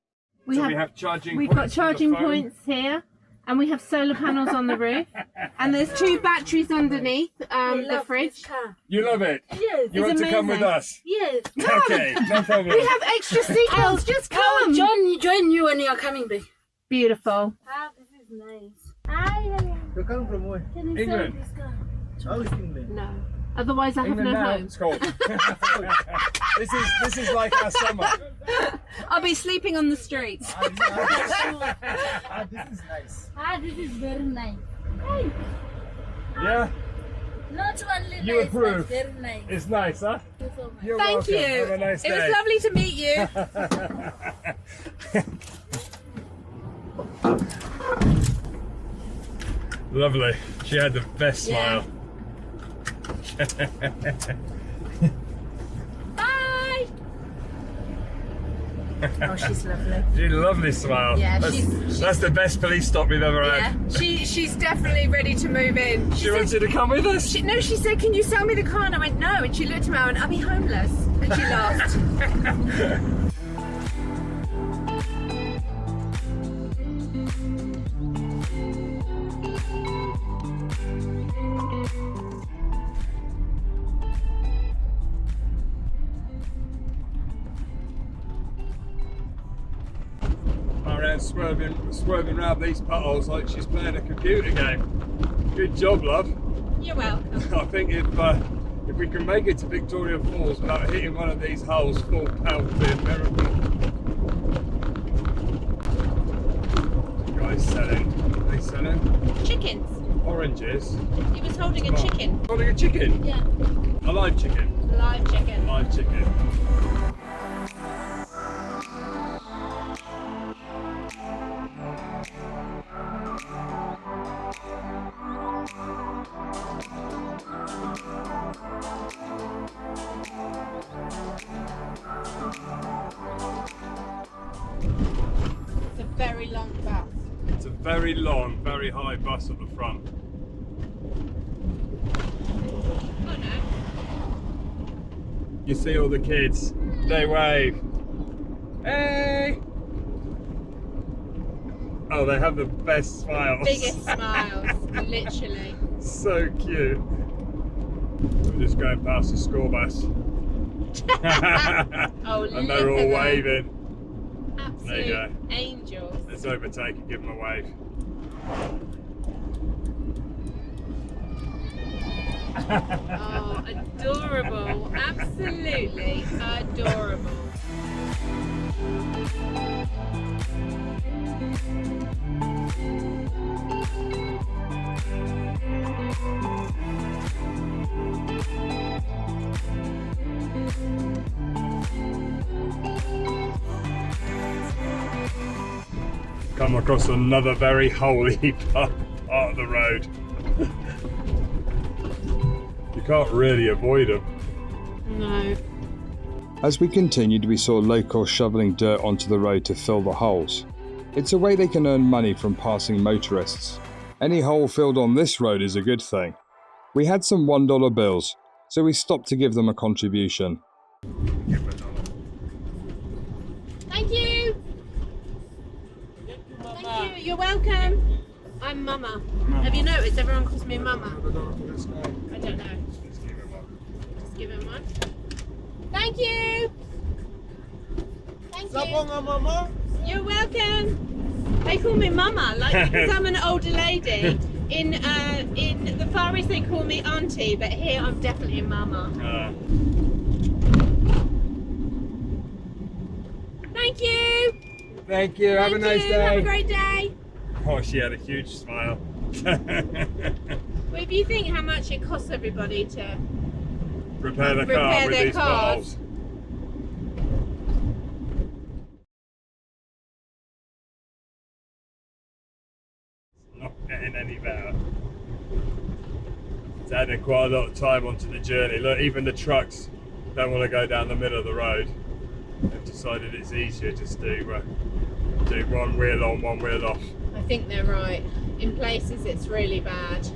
We have charging We've points got for the charging phone. points here, And we have solar panels on the roof. And there's 2 batteries underneath the fridge. You love it? Yes. You want to come with us? Yes. Okay, no problem. We have extra seatbelts. Just come. Join you when you are coming back. Beautiful. Ah, this is nice. Hi. You come from where? Can you England. sell this car? How is England? No. Otherwise, I have England no now, home. it's cold. This is like our summer. I'll be sleeping on the streets. This is nice. Ah, this is very nice. Hey, Yeah, not only You nice, approve. but very nice. it's nice, huh? Thank you so much. You're Thank welcome. you. Have a nice It day. was lovely to meet you. Lovely. She had the best Yeah. smile. Bye. Oh, she's lovely. She had a lovely smile. Yeah, that's, she's- that's the best police stop we've ever Yeah, had. she's definitely ready to move in. She wants you to come with us. She said, can you sell me the car? And I went, no. And she looked at me and went, I'll be homeless. And she laughed. Around swerving around these potholes like she's playing a computer game. Good job, love. You're welcome. I think if we can make it to Victoria Falls without hitting one of these holes full pelt, it'll be a miracle. Guys selling. What are they selling? Chickens. Oranges. He was holding a chicken. Holding a chicken. Yeah. A live chicken. Live chicken. Live chicken. It's a very long bus. It's a very long, very high bus at the front. Oh no. You see all the kids, they wave. Hey! Oh, they have the best smiles. Biggest smiles, literally. So cute. We're just going past the school bus. Oh, And they're look all at them. waving. Absolute you go. angels. Let's overtake and give them a wave. Oh, adorable. Absolutely adorable. Come across another very holy part of the road. You can't really avoid them. No. As we continued, we saw locals shoveling dirt onto the road to fill the holes. It's a way they can earn money from passing motorists. Any hole filled on this road is a good thing. We had some $1 bills, so we stopped to give them a contribution. Thank you. Thank you. You're welcome. I'm Mama. Have you noticed everyone calls me Mama? I don't know. Just give him one. Thank you. Thank you. Mama. You're welcome. They call me Mama, like because I'm an older lady. In the Far East they call me Auntie, but here I'm definitely a Mama. Thank you. Thank you. Have a nice Thank you. day. Have a great day. Oh, she had a huge smile. Well, if you think how much it costs everybody to Repair the car Repair with their these cars. potholes. Not getting any better. It's adding quite a lot of time onto the journey. Look, even the trucks don't want to go down the middle of the road. They've decided it's easier just to do one wheel on, one wheel off. I think they're right. In places it's really bad.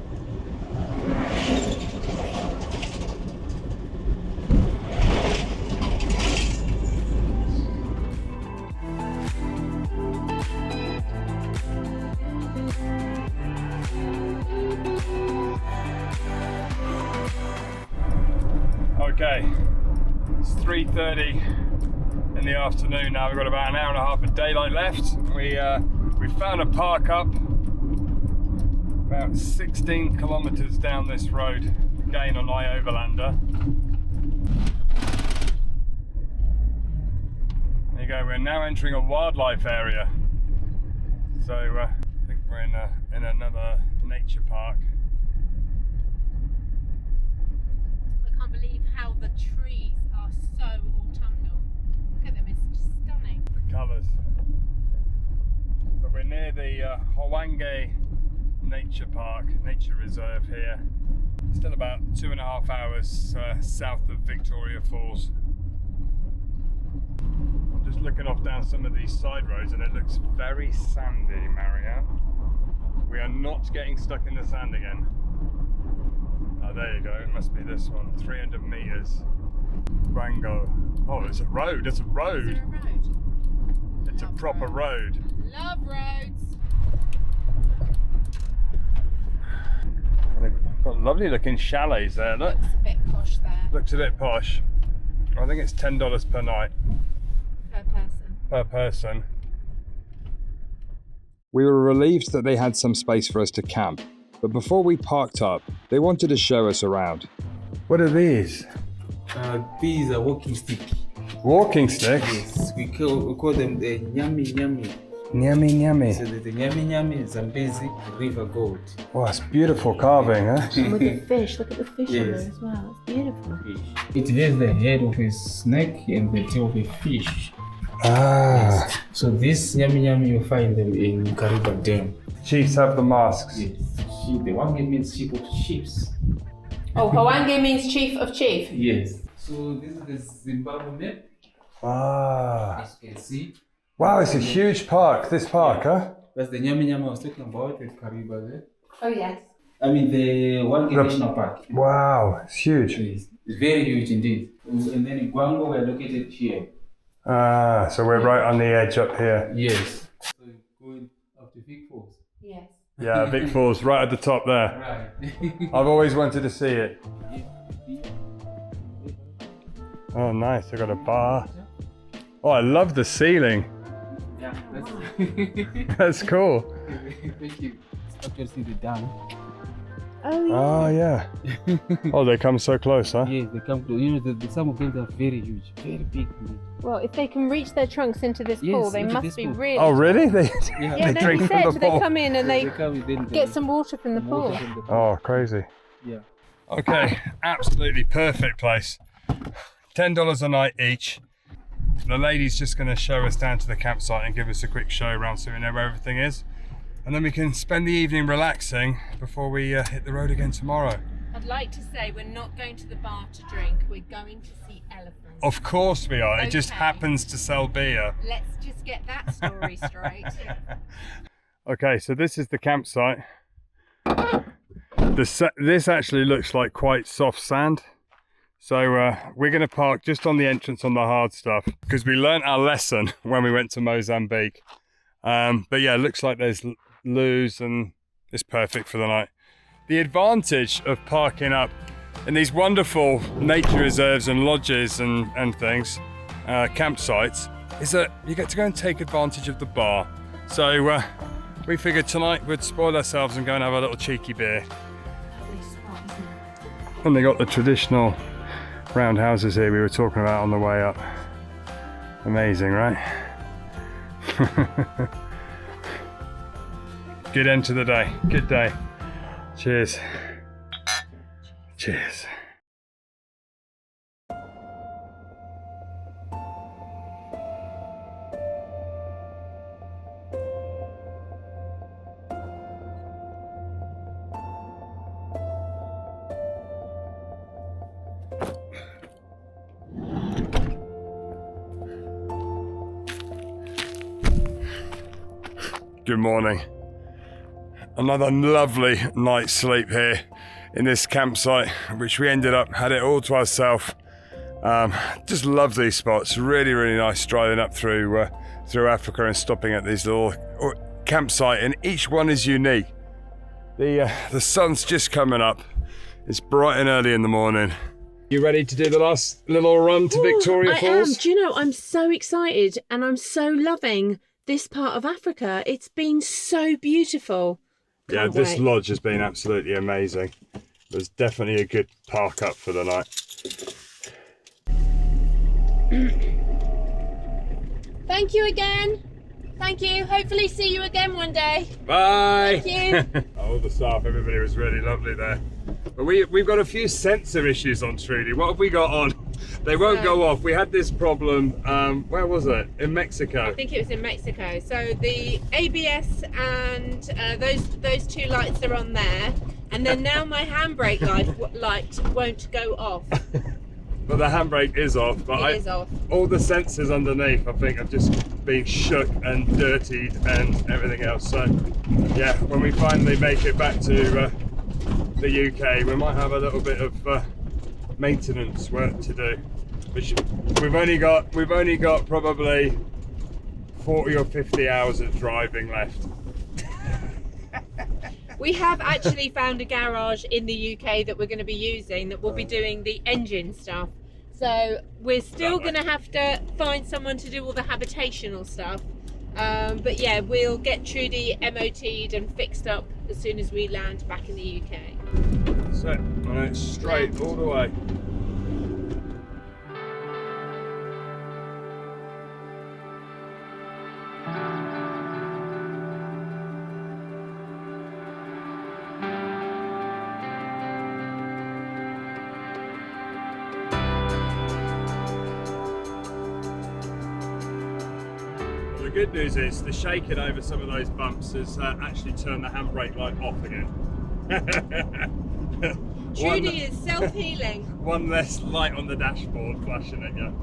Okay, it's 3:30 in the afternoon now. We've got about an hour and a half of daylight left. We found a park up about 16 kilometers down this road, again on I-Overlander. There you go, we're now entering a wildlife area. So I think we're in another nature park. I can't believe how the trees are so autumnal. Look at them, it's stunning. The colours. But we're near the Hwange Nature Park, Nature Reserve here. Still about 2.5 hours south of Victoria Falls. I'm just looking off down some of these side roads and it looks very sandy, Marianne. We are not getting stuck in the sand again. Oh, there you go, it must be this one, 300 metres. Gwango. Oh, it's a road, it's a road. Is there a road? It's a proper road. Love roads. They've got lovely looking chalets there, look. Looks a bit posh there. Looks a bit posh. I think it's $10 per night. Per person. Per person. We were relieved that they had some space for us to camp, but before we parked up, they wanted to show us around. What are these? These are walking stick. Walking sticks? Yes, we call them the nyami nyami. Nyami nyami. So the nyami nyami Zambezi river goat. Oh, it's beautiful carving, huh? And with the fish, look at the fish on Yes. there as well. It's beautiful. It has the head of a snake and the tail of a fish. Ah. So this nyami nyami you find them in Kariba Dam. Chiefs have the masks. Yes. The one means sheep of chiefs. Oh, Hwange means chief of chief. Yes. So this is the Zimbabwe map, Ah. as you can see. Wow, it's a huge park, this park, huh? That's the nyami nyami I was talking about at Kariba there. Oh yes. I mean the Hwange National Park. Wow, it's huge. Yes. It's very huge indeed. And then in Gwango we are located here. Ah, so we're right on the edge up here. Yes. So going up to Big Falls. Yes. Yeah, Big Falls, right at the top there. Right. I've always wanted to see it. Oh, nice, they've got a bar. Oh, I love the ceiling. Yeah, that's That's cool. thank you. Actually see the dam. Oh, yeah. Oh, yeah. Oh, they come so close, huh? Yes, they come to, you know, some of them are very huge, very big. Well, if they can reach their trunks into this Yes, pool, they into must this be pool. really. Oh, really? They, Yeah, they no, drink he from said the they pool? come in and they come, then get some water from the pool. water from the pool. Oh, crazy. Yeah. Okay, absolutely perfect place. $10 a night each. The lady's just going to show us down to the campsite and give us a quick show around so we know where everything is. And then we can spend the evening relaxing before we hit the road again tomorrow. I'd like to say we're not going to the bar to drink. We're going to see elephants. Of course we are. It just Okay. happens to sell beer. Let's just get that story straight. Okay, so this is the campsite. This actually looks like quite soft sand. So we're going to park just on the entrance on the hard stuff because we learnt our lesson when we went to Mozambique. But yeah, it looks like there's loos and it's perfect for the night. The advantage of parking up in these wonderful nature reserves and lodges and things, campsites, is that you get to go and take advantage of the bar. So we figured tonight we'd spoil ourselves and go and have a little cheeky beer. And they got the traditional round houses here we were talking about on the way up. Amazing, right? Good end to the day. Good day. Cheers. Cheers. Good morning. Another lovely night's sleep here in this campsite, which we ended up, had it all to ourselves. Just love these spots. Really, really nice driving up through Africa and stopping at these little campsite, and each one is unique. The sun's just coming up. It's bright and early in the morning. You ready to do the last little run to Victoria I Falls? am. Do you know, I'm so excited and I'm so loving this part of Africa. It's been so beautiful. Yeah, Can't this wait. lodge has been absolutely amazing. There's definitely a good park up for the night. Thank you again. Thank you. Hopefully see you again one day. Bye! Thank you. All the staff, everybody was really lovely there. But we've got a few sensor issues on Trudy. What have we got on? They won't go off. We had this problem, where was it? In Mexico. I think it was in Mexico. So the ABS and those two lights are on there. And then now my handbrake light won't go off. But the handbrake is off. But It is off. All the sensors underneath, I think, have just been shook and dirtied and everything else. So, yeah, when we finally make it back to the UK, we might have a little bit of maintenance work to do. Which we've only got probably 40 or 50 hours of driving left. We have actually found a garage in the UK that we're going to be using, that will be doing the engine stuff. So we're still going to have to find someone to do all the habitational stuff. But yeah, we'll get Trudy MOT'd and fixed up as soon as we land back in the UK. So, and it's straight all the way. The good news is the shaking over some of those bumps has actually turned the handbrake light off again. Trudy is self-healing. One less light on the dashboard flashing at you.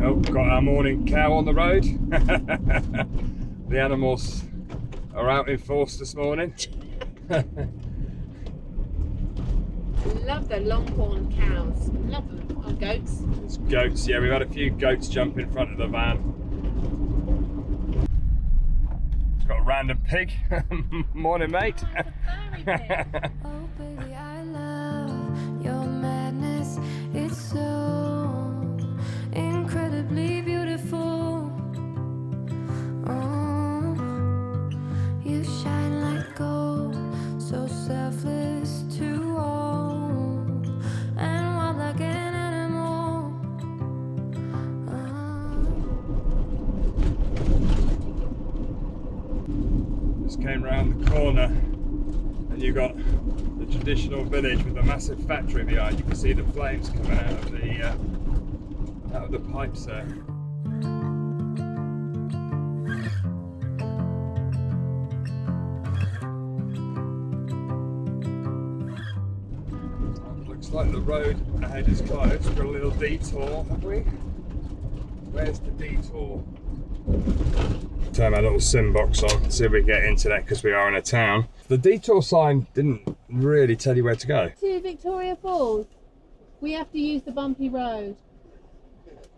Oh, got our morning cow on the road. The animals are out in force this morning. Love the longhorn cows. Love them. Or goats. It's goats, yeah, we've had a few goats jump in front of the van. Got a random pig. Morning, mate. Fairy pig. Oh baby, I love your madness. It's so incredibly beautiful. Oh, you shine like gold, so selfless to all, and wild like an animal. Just came round the corner and you got the traditional village with a massive factory behind. You can see the flames coming out of the pipes there. Looks like the road ahead is closed. We've got a little detour, have we? Where's the detour? Turn my little SIM box on, see if we get into that because we are in a town. The detour sign didn't really tell you where to go. To Victoria Falls, we have to use the bumpy road.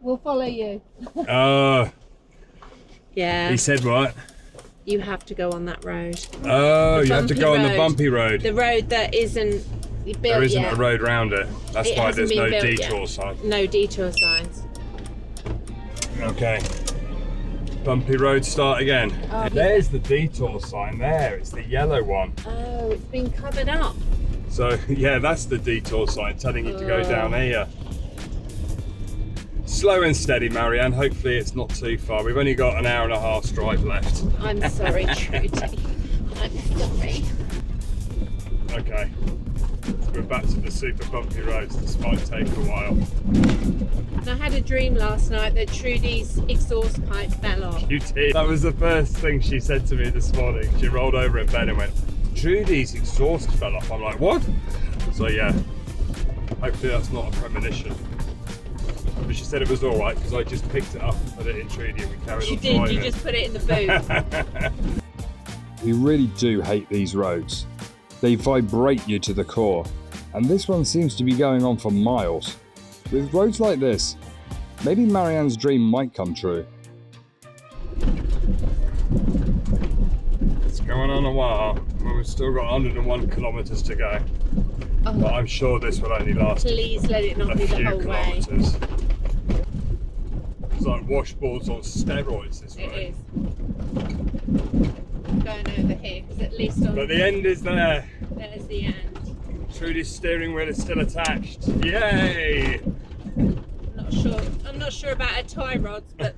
We'll follow you. Yeah. He said what? You have to go on that road. Oh, The you have to bumpy go on the road. bumpy road. The road that isn't built There isn't yet. a road round it. That's It why hasn't there's no been built detour yet. sign. No detour signs. Okay. Bumpy road, start again. Oh, There's the detour sign there. It's the yellow one. Oh, it's been covered up. So yeah, that's the detour sign telling you to go down here. Slow and steady, Marianne. Hopefully it's not too far. We've only got an hour and a half's drive left. I'm sorry, Trudy. I'm sorry. Okay. We're back to the super bumpy roads. This might take a while. And I had a dream last night that Trudy's exhaust pipe fell off. You did. That was the first thing she said to me this morning. She rolled over in bed and went, Trudy's exhaust fell off. I'm like, what? So yeah, hopefully that's not a premonition. But she said it was all right because I just picked it up and put it in Trudy and we carried You on did, driving. you just put it in the boot. We really do hate these roads. They vibrate you to the core, and this one seems to be going on for miles. With roads like this, maybe Marianne's dream might come true. It's going on a while. Well, we've still got 101 kilometres to go. Oh, but I'm sure this will only last please let it not a be the few whole way. kilometres. It's like washboards on steroids this It way. is. Going over here, because at least on But the end is there. there's the end. Trudy's steering wheel is still attached. Yay! I'm not sure about her tie rods, but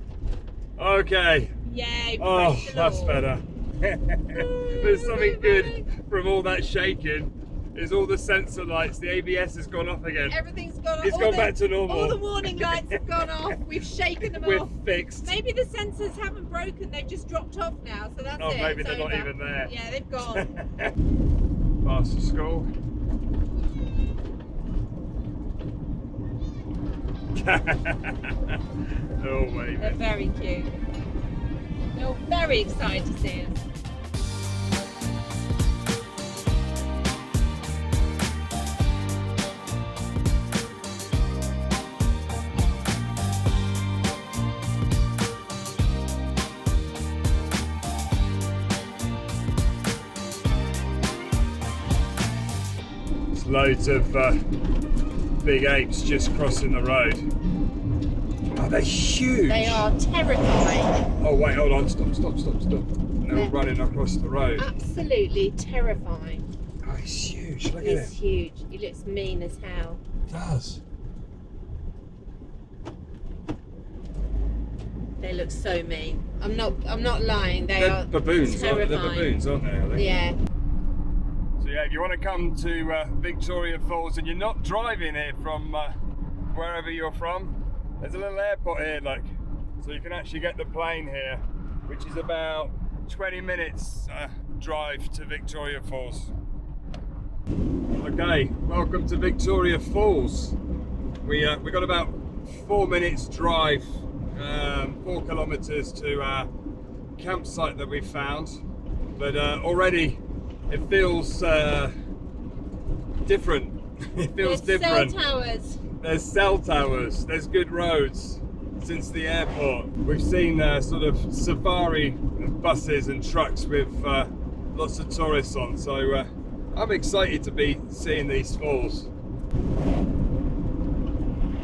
Okay. yay! Oh, praise the that's Lord. better. There's something good from all that shaking. Is all the sensor lights, the ABS has gone off again. Everything's gone off. It's gone back to normal. All the warning lights have gone off. We've shaken them We're off. fixed. Maybe the sensors haven't broken, they've just dropped off now, so that's Oh, it. maybe it's they're not over. even there. Yeah, they've gone. Fast to school. Oh, They're baby. very cute. They're all very excited to see us. There's loads of big apes just crossing the road. Oh, they're huge. They are terrifying. Oh, wait, hold on. Stop. They're all running across the road. Absolutely terrifying. Oh, he's huge. Look at He's him. huge. He looks mean as hell. It does. They look so mean. I'm not lying. They They're are baboons, aren't they? They're terrifying. baboons, aren't they? I think? Yeah. So yeah, if you want to come to Victoria Falls and you're not driving here from wherever you're from, there's a little airport here, like, so you can actually get the plane here, which is about 20 minutes drive to Victoria Falls. Okay, welcome to Victoria Falls. We got about 4 minutes drive, 4 kilometers to our campsite that we found, but already it feels different. It feels There's different. cell towers. There's cell towers, there's good roads since the airport. We've seen sort of safari buses and trucks with lots of tourists on, so I'm excited to be seeing these falls.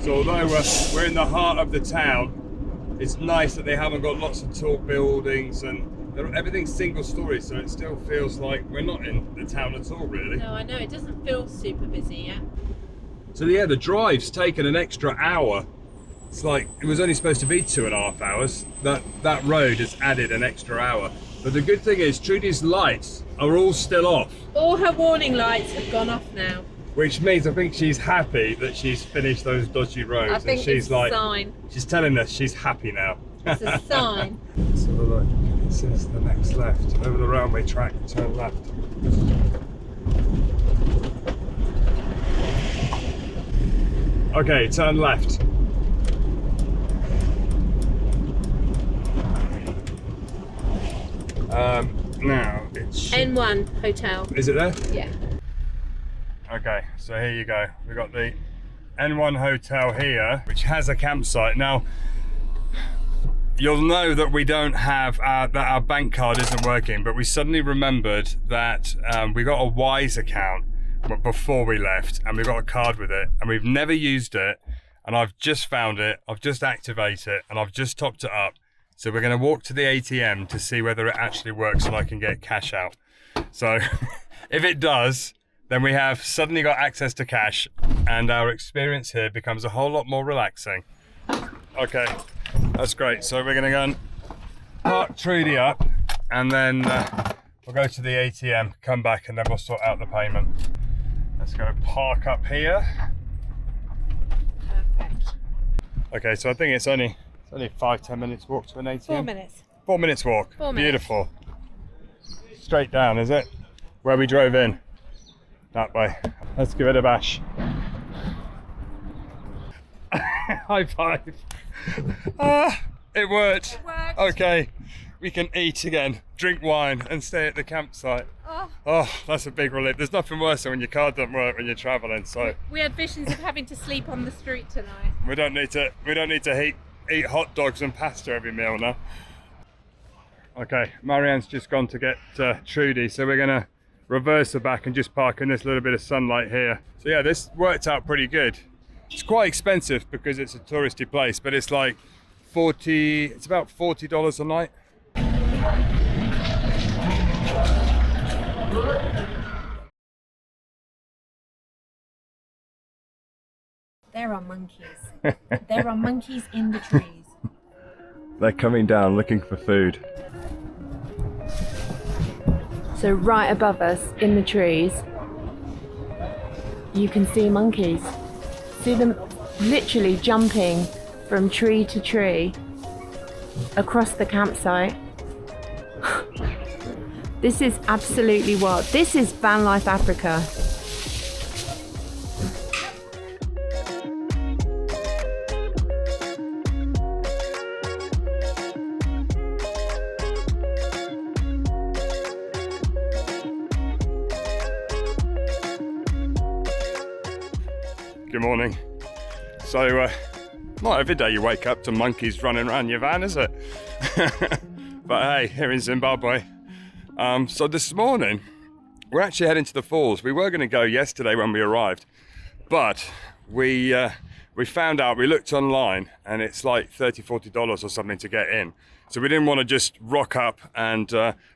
So although we're in the heart of the town, it's nice that they haven't got lots of tall buildings and everything's single story, so it still feels like we're not in the town at all, really. No, I know, it doesn't feel super busy yet. So yeah, the drive's taken an extra hour. It's like, it was only supposed to be 2.5 hours. That road has added an extra hour. But the good thing is, Trudy's lights are all still off, All her warning lights have gone off now. which means I think she's happy that she's finished those dodgy roads. I think and she's it's like, a sign. she's telling us she's happy now. It's a sign. So look, it says the next left. Over the railway track, turn left. Okay, turn left. Now it's... N1 hotel. Is it there? Yeah. Okay, so here you go. We've got the N1 hotel here, which has a campsite. Now, you'll know that we don't have that our bank card isn't working, but we suddenly remembered that we got a Wise account before we left, and we got a card with it, and we've never used it. And I've just found it, I've just activated it, and I've just topped it up. So we're going to walk to the ATM to see whether it actually works and I can get cash out. So if it does, then we have suddenly got access to cash, and our experience here becomes a whole lot more relaxing. Okay, that's great. So we're going to go and park Trudy up, and then we'll go to the ATM, come back, and then we'll sort out the payment. Let's go park up here. Perfect. Okay, so I think it's only 5-10 minutes walk to an ATM. 4 minutes. 4 minutes walk. 4 minutes. Beautiful. Straight down, is it? Where we drove in. That way. Let's give it a bash. High five. It worked. It worked. Okay, we can eat again, drink wine, and stay at the campsite. Oh, that's a big relief. There's nothing worse than when your card doesn't work when you're traveling. So We had visions of having to sleep on the street tonight. we don't need to eat hot dogs and pasta every meal now. Okay, Marianne's just gone to get Trudy, so we're gonna reverse back and just park in this little bit of sunlight here. So yeah, this worked out pretty good. It's quite expensive because it's a touristy place, but it's like it's about $40 a night. There are monkeys. There are monkeys in the trees. They're coming down looking for food. So right above us in the trees, you can see monkeys. See them literally jumping from tree to tree across the campsite. This is absolutely wild. This is van life Africa. Good morning. So, not every day you wake up to monkeys running around your van, is it? But hey, here in Zimbabwe. So this morning, we're actually heading to the falls. We were going to go yesterday when we arrived, but we found out, we looked online, and it's like $30–40 or something to get in. So we didn't want to just rock up and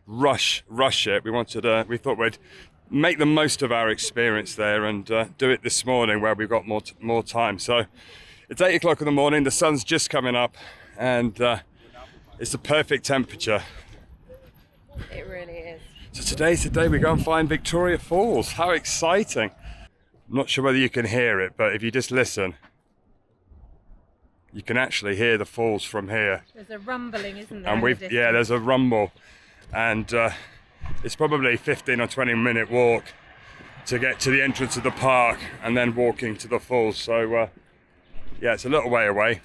rush it. We thought we'd make the most of our experience there and do it this morning where we've got more time. So it's 8 o'clock in the morning, the sun's just coming up, and it's the perfect temperature. It really is. So today's the day we go and find Victoria Falls. How exciting. I'm not sure whether you can hear it, but if you just listen, you can actually hear the falls from here. There's a rumbling, isn't there? And there's a rumble, and it's probably a 15 or 20 minute walk to get to the entrance of the park and then walking to the falls. So yeah, it's a little way away.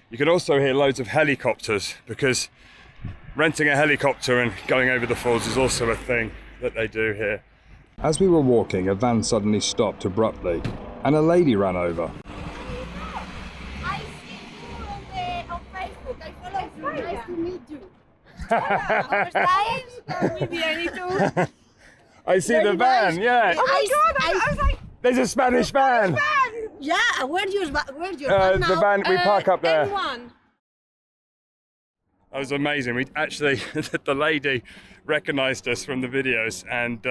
You can also hear loads of helicopters because renting a helicopter and going over the falls is also a thing that they do here. As we were walking, a van suddenly stopped abruptly and a lady ran over. I see you on Facebook. I follow you. Nice to meet you. I see the van, yeah. Oh my God! I was like, There's a Spanish van. yeah. Where's your van The now? van, we park up there. N1. That was amazing. We actually, the lady recognised us from the videos, and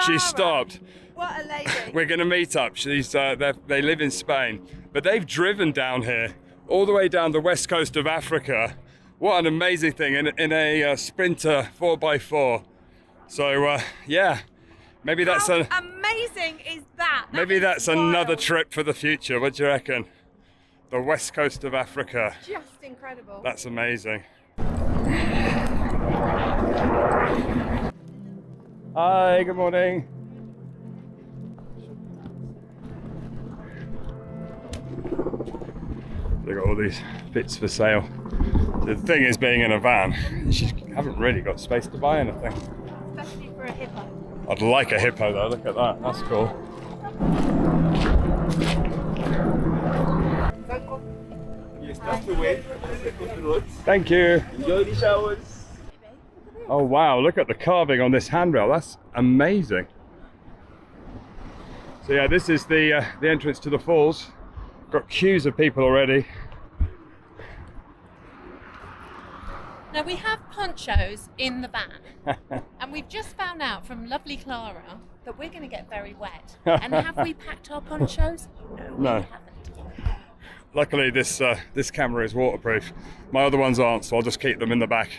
she stopped. What a lady! We're going to meet up. They live in Spain, but they've driven down here, all the way down the west coast of Africa. What an amazing thing in a Sprinter 4x4. So yeah, maybe that's amazing is that? Maybe that's another trip for the future. What do you reckon? The west coast of Africa. Just incredible. That's amazing. Hi, good morning. They've got all these bits for sale. The thing is, being in a van, you haven't really got space to buy anything. Especially for a hippo. I'd like a hippo though, look at that, that's cool. Yes, that's the way. Thank you. Enjoy the showers. Oh wow, look at the carving on this handrail, that's amazing. So yeah, this is the entrance to the falls. Got queues of people already. Now we have ponchos in the van, and we've just found out from lovely Clara that we're going to get very wet. And have we packed our ponchos? No, we haven't. Luckily this camera is waterproof. My other ones aren't, so I'll just keep them in the back.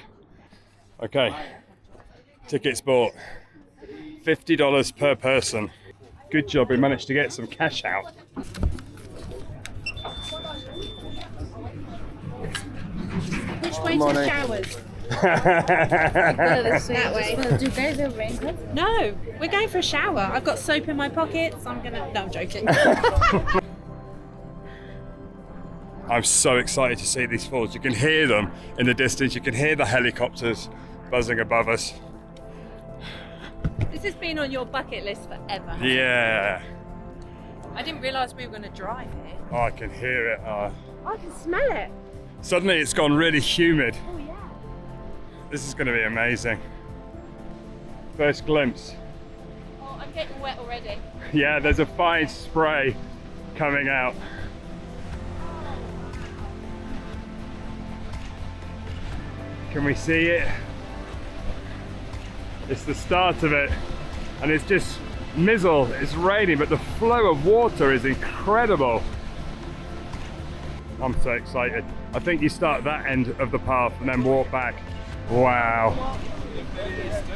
Okay, tickets bought. $50 per person. Good job, we managed to get some cash out. Which way to the showers? That way. Do you guys have raincoats? No, we're going for a shower. I've got soap in my pockets. No, I'm joking. I'm so excited to see these falls. You can hear them in the distance. You can hear the helicopters buzzing above us. This has been on your bucket list forever. Yeah. I didn't realise we were going to drive here. Oh, I can hear it. I can smell it. Suddenly it's gone really humid. Oh yeah. This is going to be amazing. First glimpse I'm getting wet already. Yeah, there's a fine spray coming out. Can we see it? It's the start of it, and it's just mizzle, it's raining, but the flow of water is incredible. I'm so excited. I think you start that end of the path and then walk back. Wow.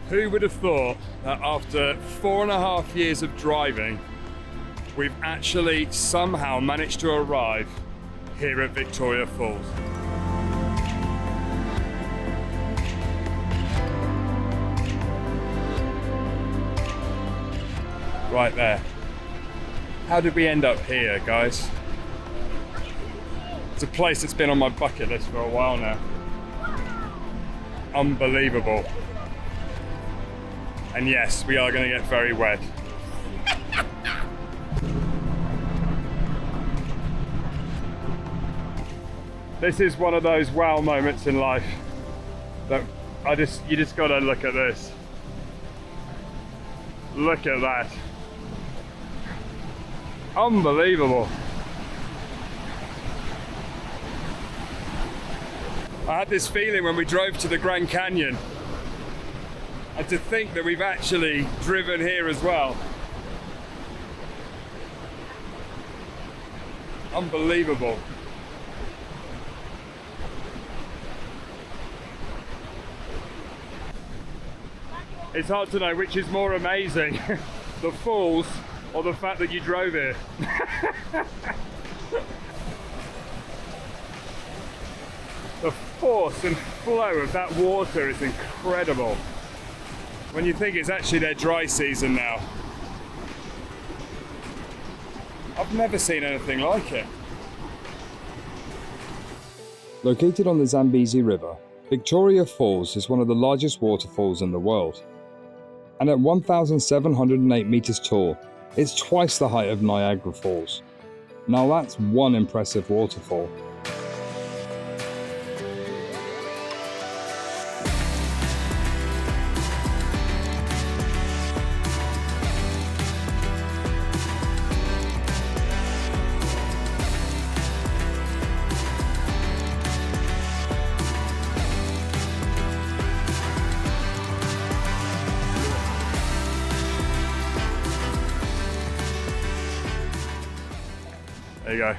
Who would have thought that after 4.5 years of driving, we've actually somehow managed to arrive here at Victoria Falls. Right there. How did we end up here, guys? It's a place that's been on my bucket list for a while now. Unbelievable. And yes, we are going to get very wet. This is one of those wow moments in life that you just got to look at this. Look at that. Unbelievable. I had this feeling when we drove to the Grand Canyon, and to think that we've actually driven here as well. Unbelievable. It's hard to know which is more amazing, the falls or the fact that you drove here. The force and flow of that water is incredible. When you think it's actually their dry season now. I've never seen anything like it. Located on the Zambezi River, Victoria Falls is one of the largest waterfalls in the world. And at 1,708 meters tall, it's twice the height of Niagara Falls. Now that's one impressive waterfall. There you go.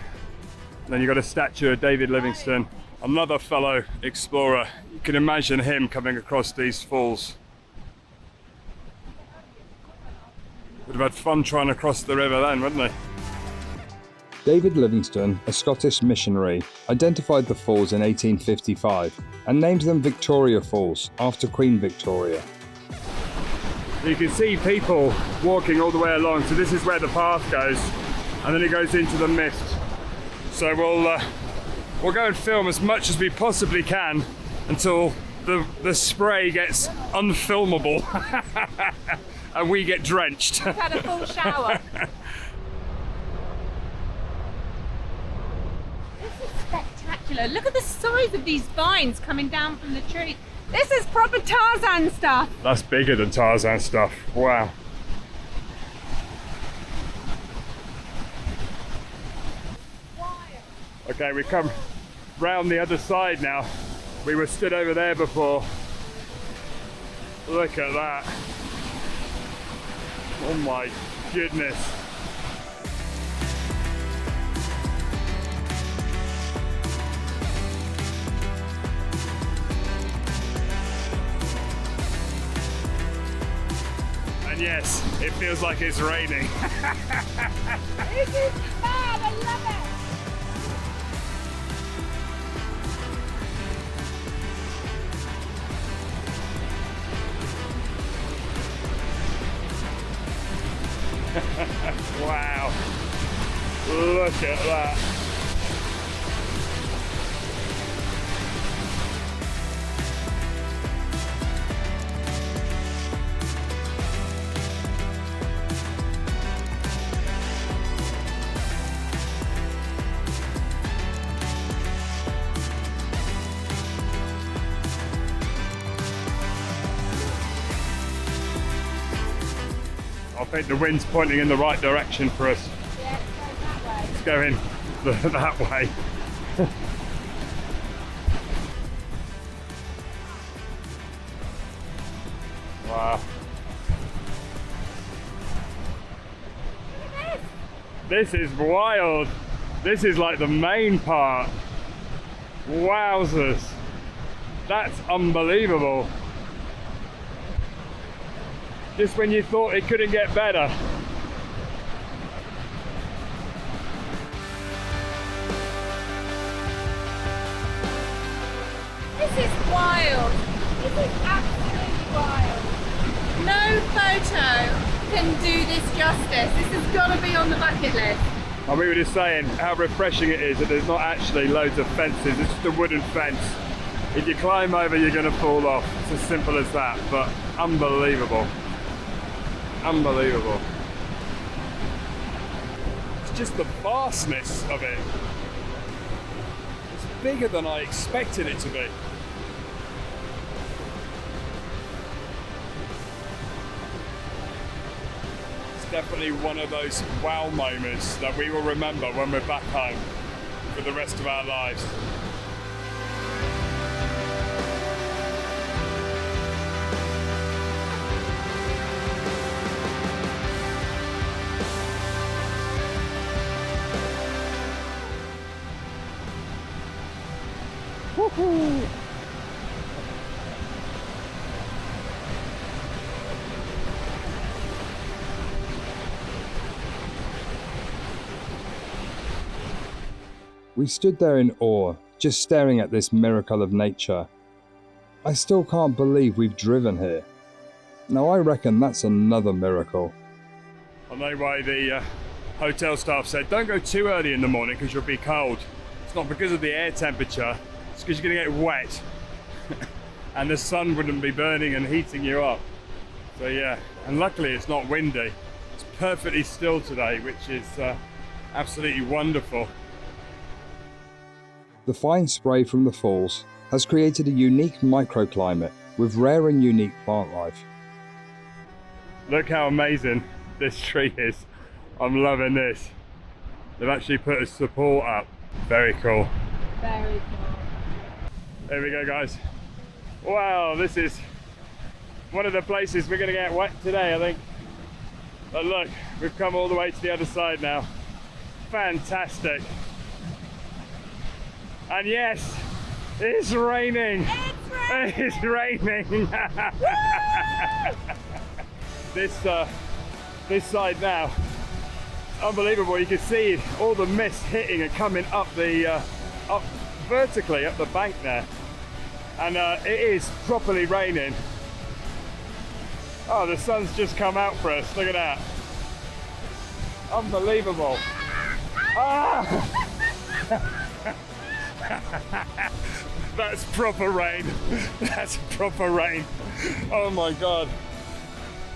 Then you've got a statue of David Livingstone, another fellow explorer. You can imagine him coming across these falls. Would have had fun trying to cross the river then, wouldn't he? David Livingstone, a Scottish missionary, identified the falls in 1855 and named them Victoria Falls after Queen Victoria. You can see people walking all the way along, so this is where the path goes, and then it goes into the mist. So we'll go and film as much as we possibly can until the spray gets unfilmable and we get drenched. We've had a full shower. This is spectacular. Look at the size of these vines coming down from the tree. This is proper Tarzan stuff. That's bigger than Tarzan stuff. Wow. Okay, we come round the other side now. We were stood over there before. Look at that. Oh my goodness. And yes, it feels like it's raining. This is fab, I love it. Wow, look at that. I think the wind's pointing in the right direction for us. Yeah, It's going that way. Wow. This is wild. This is like the main part. Wowzers. That's unbelievable. Just when you thought it couldn't get better. This is wild. This is absolutely wild. No photo can do this justice. This has got to be on the bucket list. And we were just saying how refreshing it is that there's not actually loads of fences, it's just a wooden fence. If you climb over, you're going to fall off. It's as simple as that, but unbelievable. Unbelievable. It's just the vastness of it. It's bigger than I expected it to be. It's definitely one of those wow moments that we will remember when we're back home for the rest of our lives. Woohoo! We stood there in awe, just staring at this miracle of nature. I still can't believe we've driven here. Now I reckon that's another miracle. I know why the hotel staff said don't go too early in the morning because you'll be cold. It's not because of the air temperature, it's because you're going to get wet and the sun wouldn't be burning and heating you up. So yeah, and luckily it's not windy. It's perfectly still today, which is absolutely wonderful. The fine spray from the falls has created a unique microclimate with rare and unique plant life. Look how amazing this tree is. I'm loving this. They've actually put a support up. Very cool. Very cool. There we go, guys. Wow, this is one of the places we're going to get wet today, I think. But look, we've come all the way to the other side now. Fantastic. And yes, it's raining. It's raining. This side now, unbelievable. You can see all the mist hitting and coming up up vertically up the bank there, and it is properly raining. Oh, the sun's just come out for us. Look at that. Unbelievable. Ah! That's proper rain. That's proper rain. Oh my God.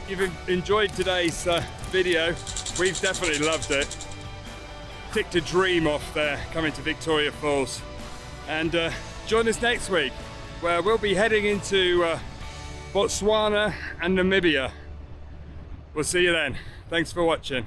If you've enjoyed today's video, we've definitely loved it. Ticked a dream off there, coming to Victoria Falls. And join us next week, where we'll be heading into Botswana and Namibia. We'll see you then. Thanks for watching.